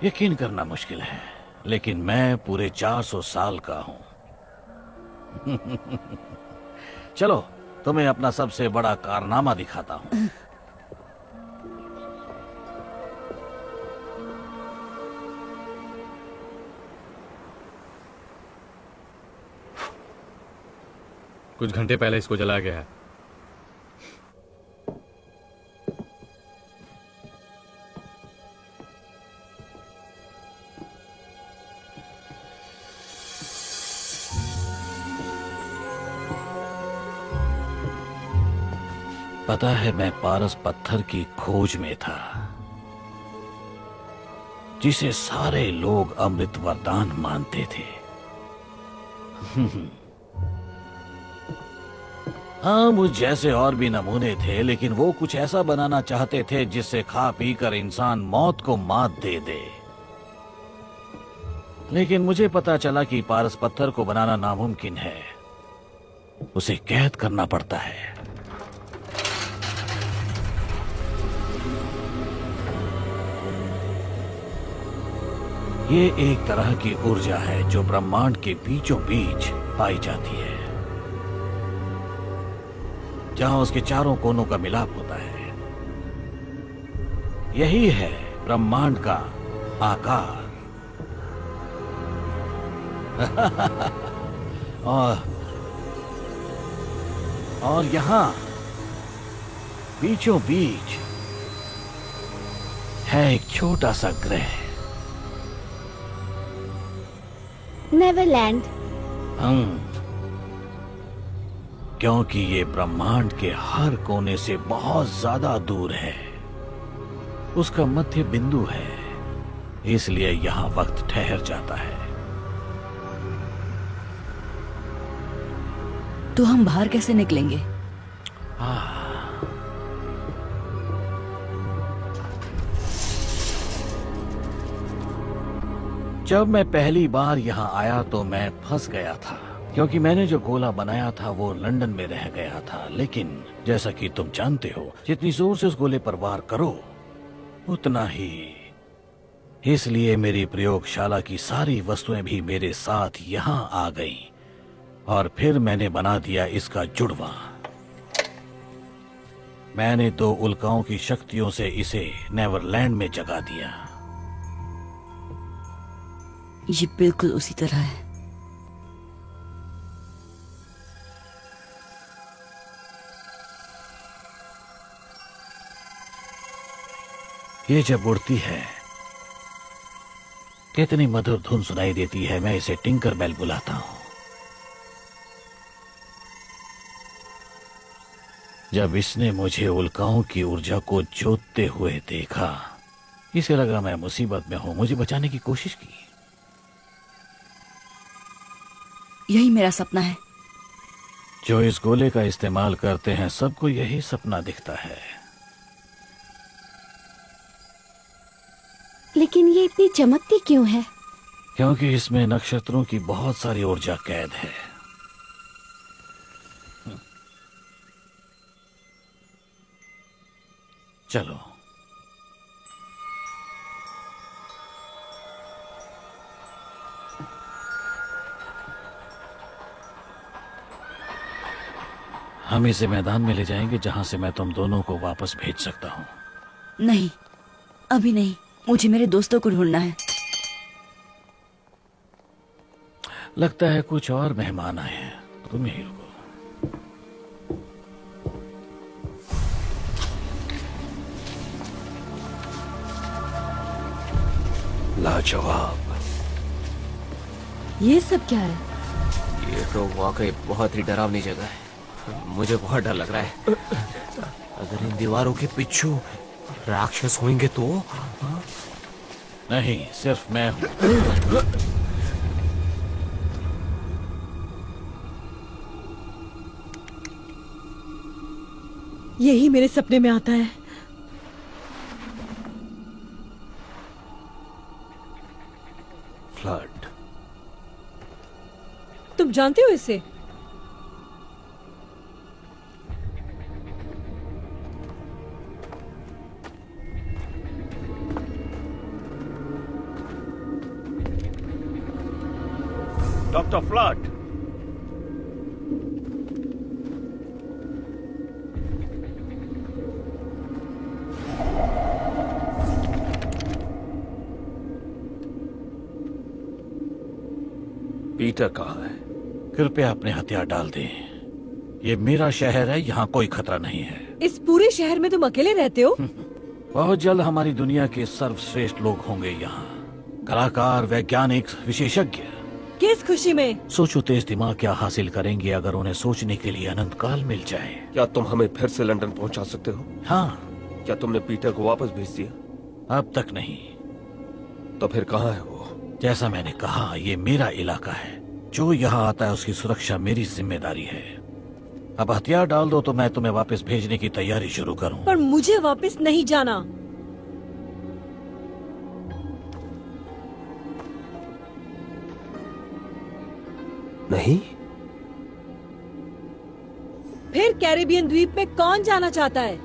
यकीन करना मुश्किल है, लेकिन मैं पूरे 400 साल का हूँ। चलो तुम्हें अपना सबसे बड़ा कारनामा दिखाता हूँ। कुछ घंटे पहले इसको जला गया है। पता है मैं पारस पत्थर की खोज में था जिसे सारे लोग अमृत वरदान मानते थे। हाँ, मुझ जैसे और भी नमूने थे, लेकिन वो कुछ ऐसा बनाना चाहते थे जिससे खा पी कर इंसान मौत को मात दे दे। लेकिन मुझे पता चला कि पारस पत्थर को बनाना नामुमकिन है, उसे कैद करना पड़ता है। ये एक तरह की ऊर्जा है जो ब्रह्मांड के बीचों बीच पाई जाती है, जहां उसके चारों कोनों का मिलाप होता है। यही है ब्रह्मांड का आकार। और यहां बीचों बीच है एक छोटा सा ग्रह, नेवरलैंड। क्योंकि ये ब्रह्मांड के हर कोने से बहुत ज्यादा दूर है, उसका मध्य बिंदु है, इसलिए यहाँ वक्त ठहर जाता है। तो हम बाहर कैसे निकलेंगे? जब मैं पहली बार यहाँ आया तो मैं फंस गया था, क्योंकि मैंने जो गोला बनाया था वो लंदन में रह गया था। लेकिन जैसा कि तुम जानते हो, जितनी जोर से उस गोले पर वार करो उतना ही। इसलिए मेरी प्रयोगशाला की सारी वस्तुएं भी मेरे साथ यहाँ आ गईं, और फिर मैंने बना दिया इसका जुड़वा। मैंने 2 उल्काओं की शक्तियों से इसे नेवरलैंड में जगा दिया। ये बिल्कुल उसी तरह है। ये जब उड़ती है कितनी मधुर धुन सुनाई देती है। मैं इसे टिंकर बेल बुलाता हूं। जब इसने मुझे उल्काओं की ऊर्जा को जोतते हुए देखा, इसे लगा मैं मुसीबत में हूं, मुझे बचाने की कोशिश की। यही मेरा सपना है। जो इस गोले का इस्तेमाल करते हैं सबको यही सपना दिखता है। लेकिन ये इतनी चमकती क्यों है? क्योंकि इसमें नक्षत्रों की बहुत सारी ऊर्जा कैद है। चलो, हम इसे मैदान में ले जाएंगे जहां से मैं तुम दोनों को वापस भेज सकता हूं। नहीं, अभी नहीं। मुझे मेरे दोस्तों को ढूंढना है। लगता है कुछ और मेहमान आए हैं, तुम यहीं रुको। लाजवाब। ये सब क्या है? ये तो वाकई बहुत ही डरावनी जगह है। मुझे बहुत डर लग रहा है। अगर इन दीवारों के पीछे राक्षस होंगे तो? नहीं, सिर्फ मैं हूं। यही मेरे सपने में आता है। फ्लड। तुम जानते हो इसे? Doctor flood. पीटर कहाँ है? कृपया अपने हथियार डाल दें। ये मेरा शहर है, यहाँ कोई खतरा नहीं है। इस पूरे शहर में तुम अकेले रहते हो? बहुत जल्द हमारी दुनिया के सर्वश्रेष्ठ लोग होंगे यहाँ। कलाकार, वैज्ञानिक, विशेषज्ञ। किस खुशी में? सोचो तेज दिमाग क्या हासिल करेंगे अगर उन्हें सोचने के लिए अनंत काल मिल जाए। क्या तुम हमें फिर से लंदन पहुंचा सकते हो? हाँ। क्या तुमने पीटर को वापस भेज दिया? अब तक नहीं। तो फिर कहाँ है वो? जैसा मैंने कहा, ये मेरा इलाका है। जो यहाँ आता है उसकी सुरक्षा मेरी जिम्मेदारी है। अब हथियार डाल दो तो मैं तुम्हें वापस भेजने की तैयारी शुरू करूं। पर मुझे वापस नहीं जाना। नहीं? फिर कैरेबियन द्वीप में कौन जाना चाहता है?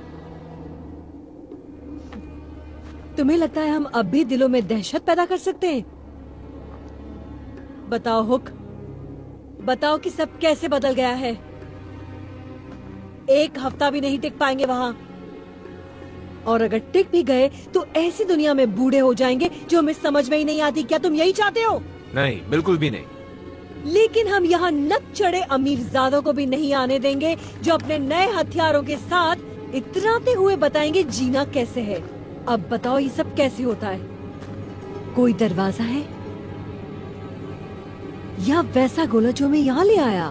तुम्हें लगता है हम अब भी दिलों में दहशत पैदा कर सकते हैं? बताओ हुक, बताओ कि सब कैसे बदल गया है। 1 हफ्ता भी नहीं टिक पाएंगे वहां, और अगर टिक भी गए तो ऐसी दुनिया में बूढ़े हो जाएंगे जो हमें समझ में ही नहीं आती। क्या तुम यही चाहते हो? नहीं, बिल्कुल भी नहीं। लेकिन हम यहाँ नक चढ़े अमीरजादों को भी नहीं आने देंगे जो अपने नए हथियारों के साथ इतराते हुए बताएंगे जीना कैसे है। अब बताओ ये सब कैसे होता है? कोई दरवाजा है या वैसा गोला जो हमें यहाँ ले आया?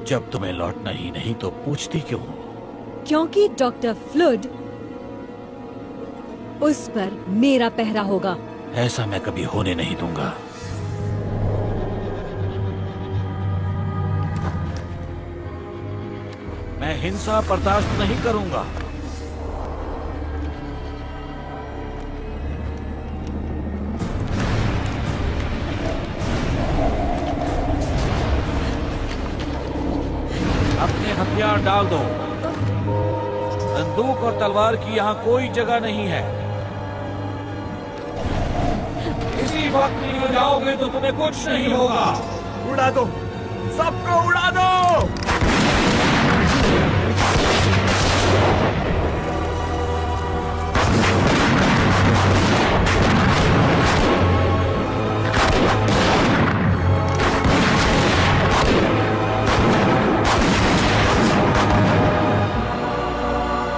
जब तुम्हें लौटना ही नहीं तो पूछती क्यों हो? क्योंकि डॉक्टर फ्लड, उस पर मेरा पहरा होगा। ऐसा मैं कभी होने नहीं दूंगा। हिंसा बर्दाश्त नहीं करूंगा। अपने हथियार डाल दो। बंदूक और तलवार की यहाँ कोई जगह नहीं है। इसी वक्त निकल जाओगे तो तुम्हें कुछ नहीं होगा। उड़ा दो, सबको उड़ा दो।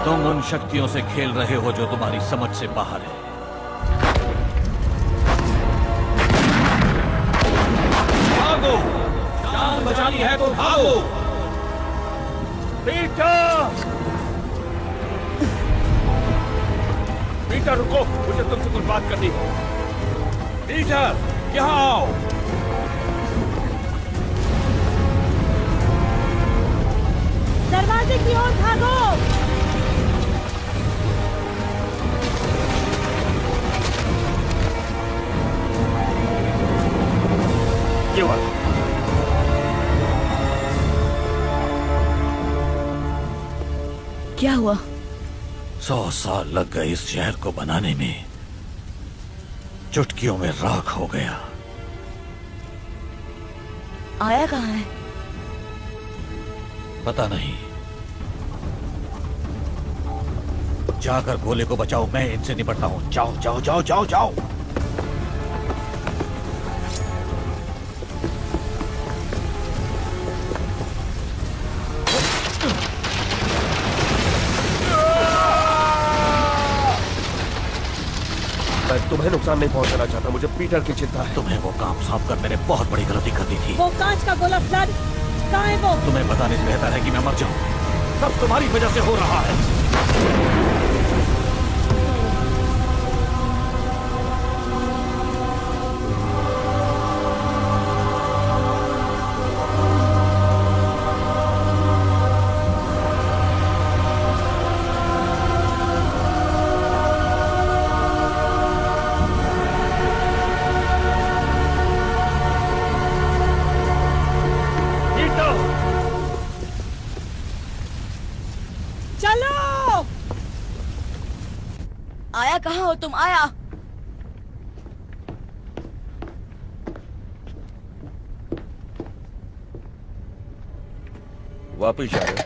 तुम उन शक्तियों से खेल रहे हो जो तुम्हारी समझ से बाहर है। भागो, जान बचानी है तो भागो। पीटर! पीटर रुको, मुझे तुमसे कुछ बात करनी है। पीटर, यहाँ आओ। दरवाजे की ओर भागो। ये हुआ। क्या हुआ? 100 साल लग गए इस शहर को बनाने में, चुटकियों में राख हो गया। आया कहाँ है? पता नहीं। जाकर गोले को बचाओ, मैं इनसे निपटता हूं। जाओ जाओ जाओ जाओ जाओ। मैं तुम्हें नुकसान नहीं पहुंचाना चाहता, मुझे पीटर की चिंता है। तुम्हें वो काम सौंप कर मैंने बहुत बड़ी गलती कर दी थी। वो कांच का गोला फ्लड कहाँ है वो? तुम्हें बताने से बेहतर है कि मैं मर जाऊं। सब तुम्हारी वजह से हो रहा है। आया कहाँ हो तुम? आया। वापिस आ रहे?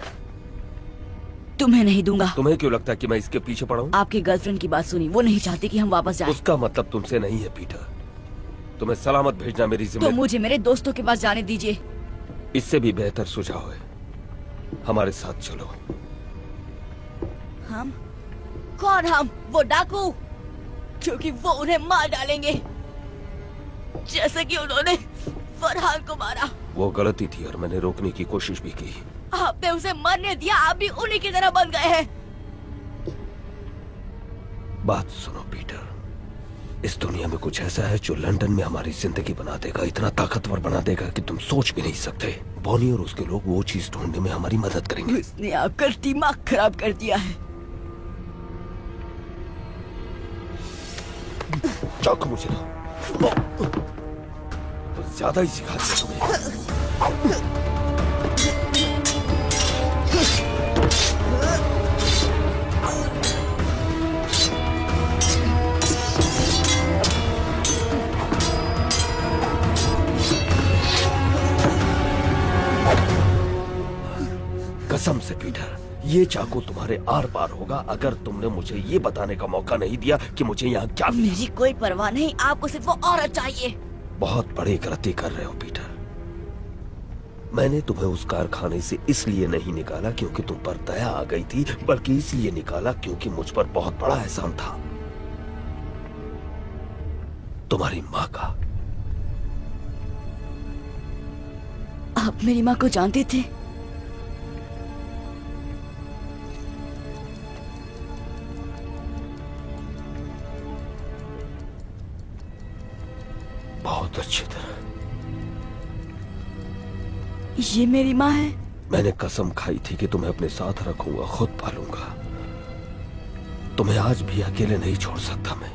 तुम्हें नहीं दूंगा। तुम्हें क्यों लगता है कि मैं इसके पीछे पड़ा हूँ? आपकी गर्लफ्रेंड की बात सुनी, वो नहीं चाहती कि हम वापस जाएं। उसका मतलब तुमसे नहीं है पीटर। तुम्हें सलामत भेजना मेरी तो जिम्मेदारी। मुझे मेरे दोस्तों के पास जाने दीजिए। इससे भी बेहतर सुझाव है, हमारे साथ चलो। हम? कौन हम? वो डाकू? क्योंकि वो उन्हें मार डालेंगे जैसे कि उन्होंने फरहान को मारा। वो गलती थी और मैंने रोकने की कोशिश भी की। आपने उसे मरने दिया, आप भी उन्हीं की तरह बन गए हैं। बात सुनो पीटर, इस दुनिया में कुछ ऐसा है जो लंदन में हमारी जिंदगी बना देगा, इतना ताकतवर बना देगा कि तुम सोच भी नहीं सकते। बॉनी और उसके लोग वो चीज ढूंढने में हमारी मदद करेंगे। उसने आकर दिमाग खराब कर दिया है। चाकू मुझे दो। तो ज्यादा ही सिखा दिया तुम्हें। कसम से पीटर, ये चाकू तुम्हारे आर पार होगा अगर तुमने मुझे ये बताने का मौका नहीं दिया कि मुझे यहाँ क्या मिला। मेरी कोई परवाह नहीं, आपको सिर्फ वो औरत चाहिए। बहुत बड़ी गलती कर रहे हो पीटर। मैंने तुम्हें उस कारखाने से इसलिए नहीं निकाला क्योंकि तुम पर दया आ गई थी, बल्कि इसलिए निकाला क्योंकि मुझ पर बहुत बड़ा एहसान था, तुम्हारी माँ का। आप मेरी माँ को जानते थे? बहुत अच्छी तरह। ये मेरी माँ है? मैंने कसम खाई थी कि तुम्हें अपने साथ रखूंगा, खुद पालूंगा। तुम्हें आज भी अकेले नहीं छोड़ सकता मैं।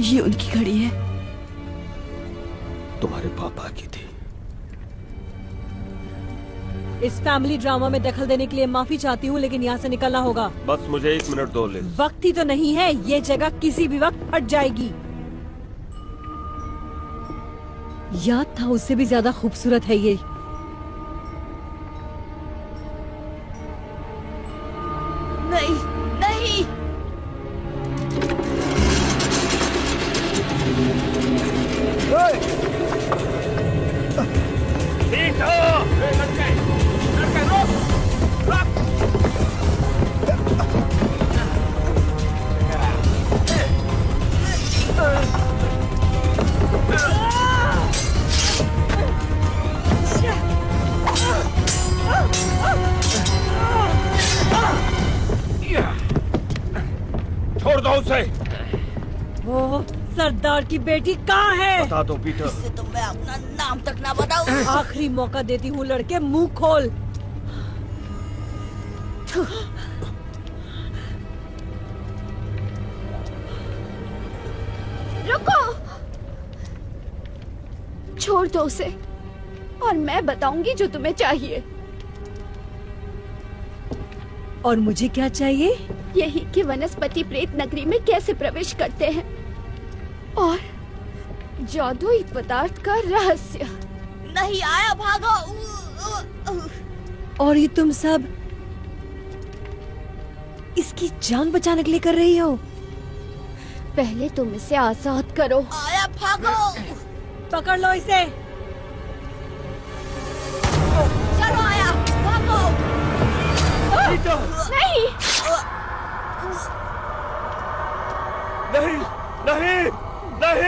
ये उनकी घड़ी है। तुम्हारे पापा की थी। इस फैमिली ड्रामा में दखल देने के लिए माफी चाहती हूँ, लेकिन यहाँ से निकलना होगा। बस मुझे 1 मिनट दो लिज। वक्त ही तो नहीं है, ये जगह किसी भी वक्त हट जाएगी। याद था उससे भी ज्यादा खूबसूरत है ये। नहीं नहीं, छोड़ दो उसे। वो सरदार की बेटी कहाँ है? बता दो पीटर। इससे तो मैं अपना नाम तक ना बताऊं। आखिरी मौका देती हूँ लड़के, मुंह खोल। रुको, छोड़ दो उसे और मैं बताऊंगी जो तुम्हें चाहिए। और मुझे क्या चाहिए? यही कि वनस्पति प्रेत नगरी में कैसे प्रवेश करते हैं और जादुई पदार्थ का रहस्य। नहीं आया, भागो। और ये तुम सब इसकी जान बचाने के लिए कर रही हो? पहले तुम इसे आजाद करो। आया, भागो। पकड़ लो इसे। चलो आया, भागो। नहीं नहीं नहीं नहीं।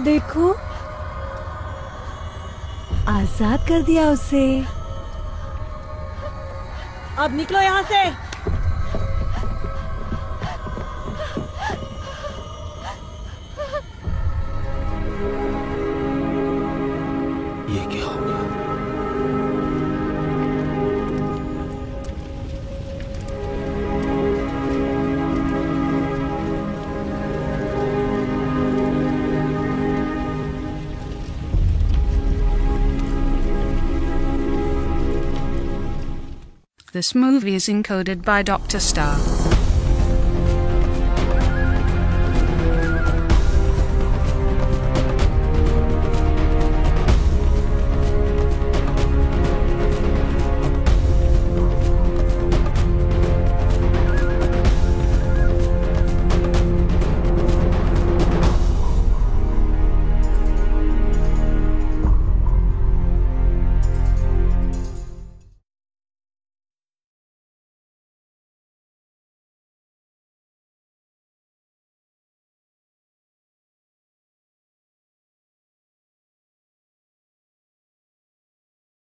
देखो, आजाद कर दिया उसे। अब निकलो यहाँ से। ये क्या हो गया? This movie is encoded by Dr. Star.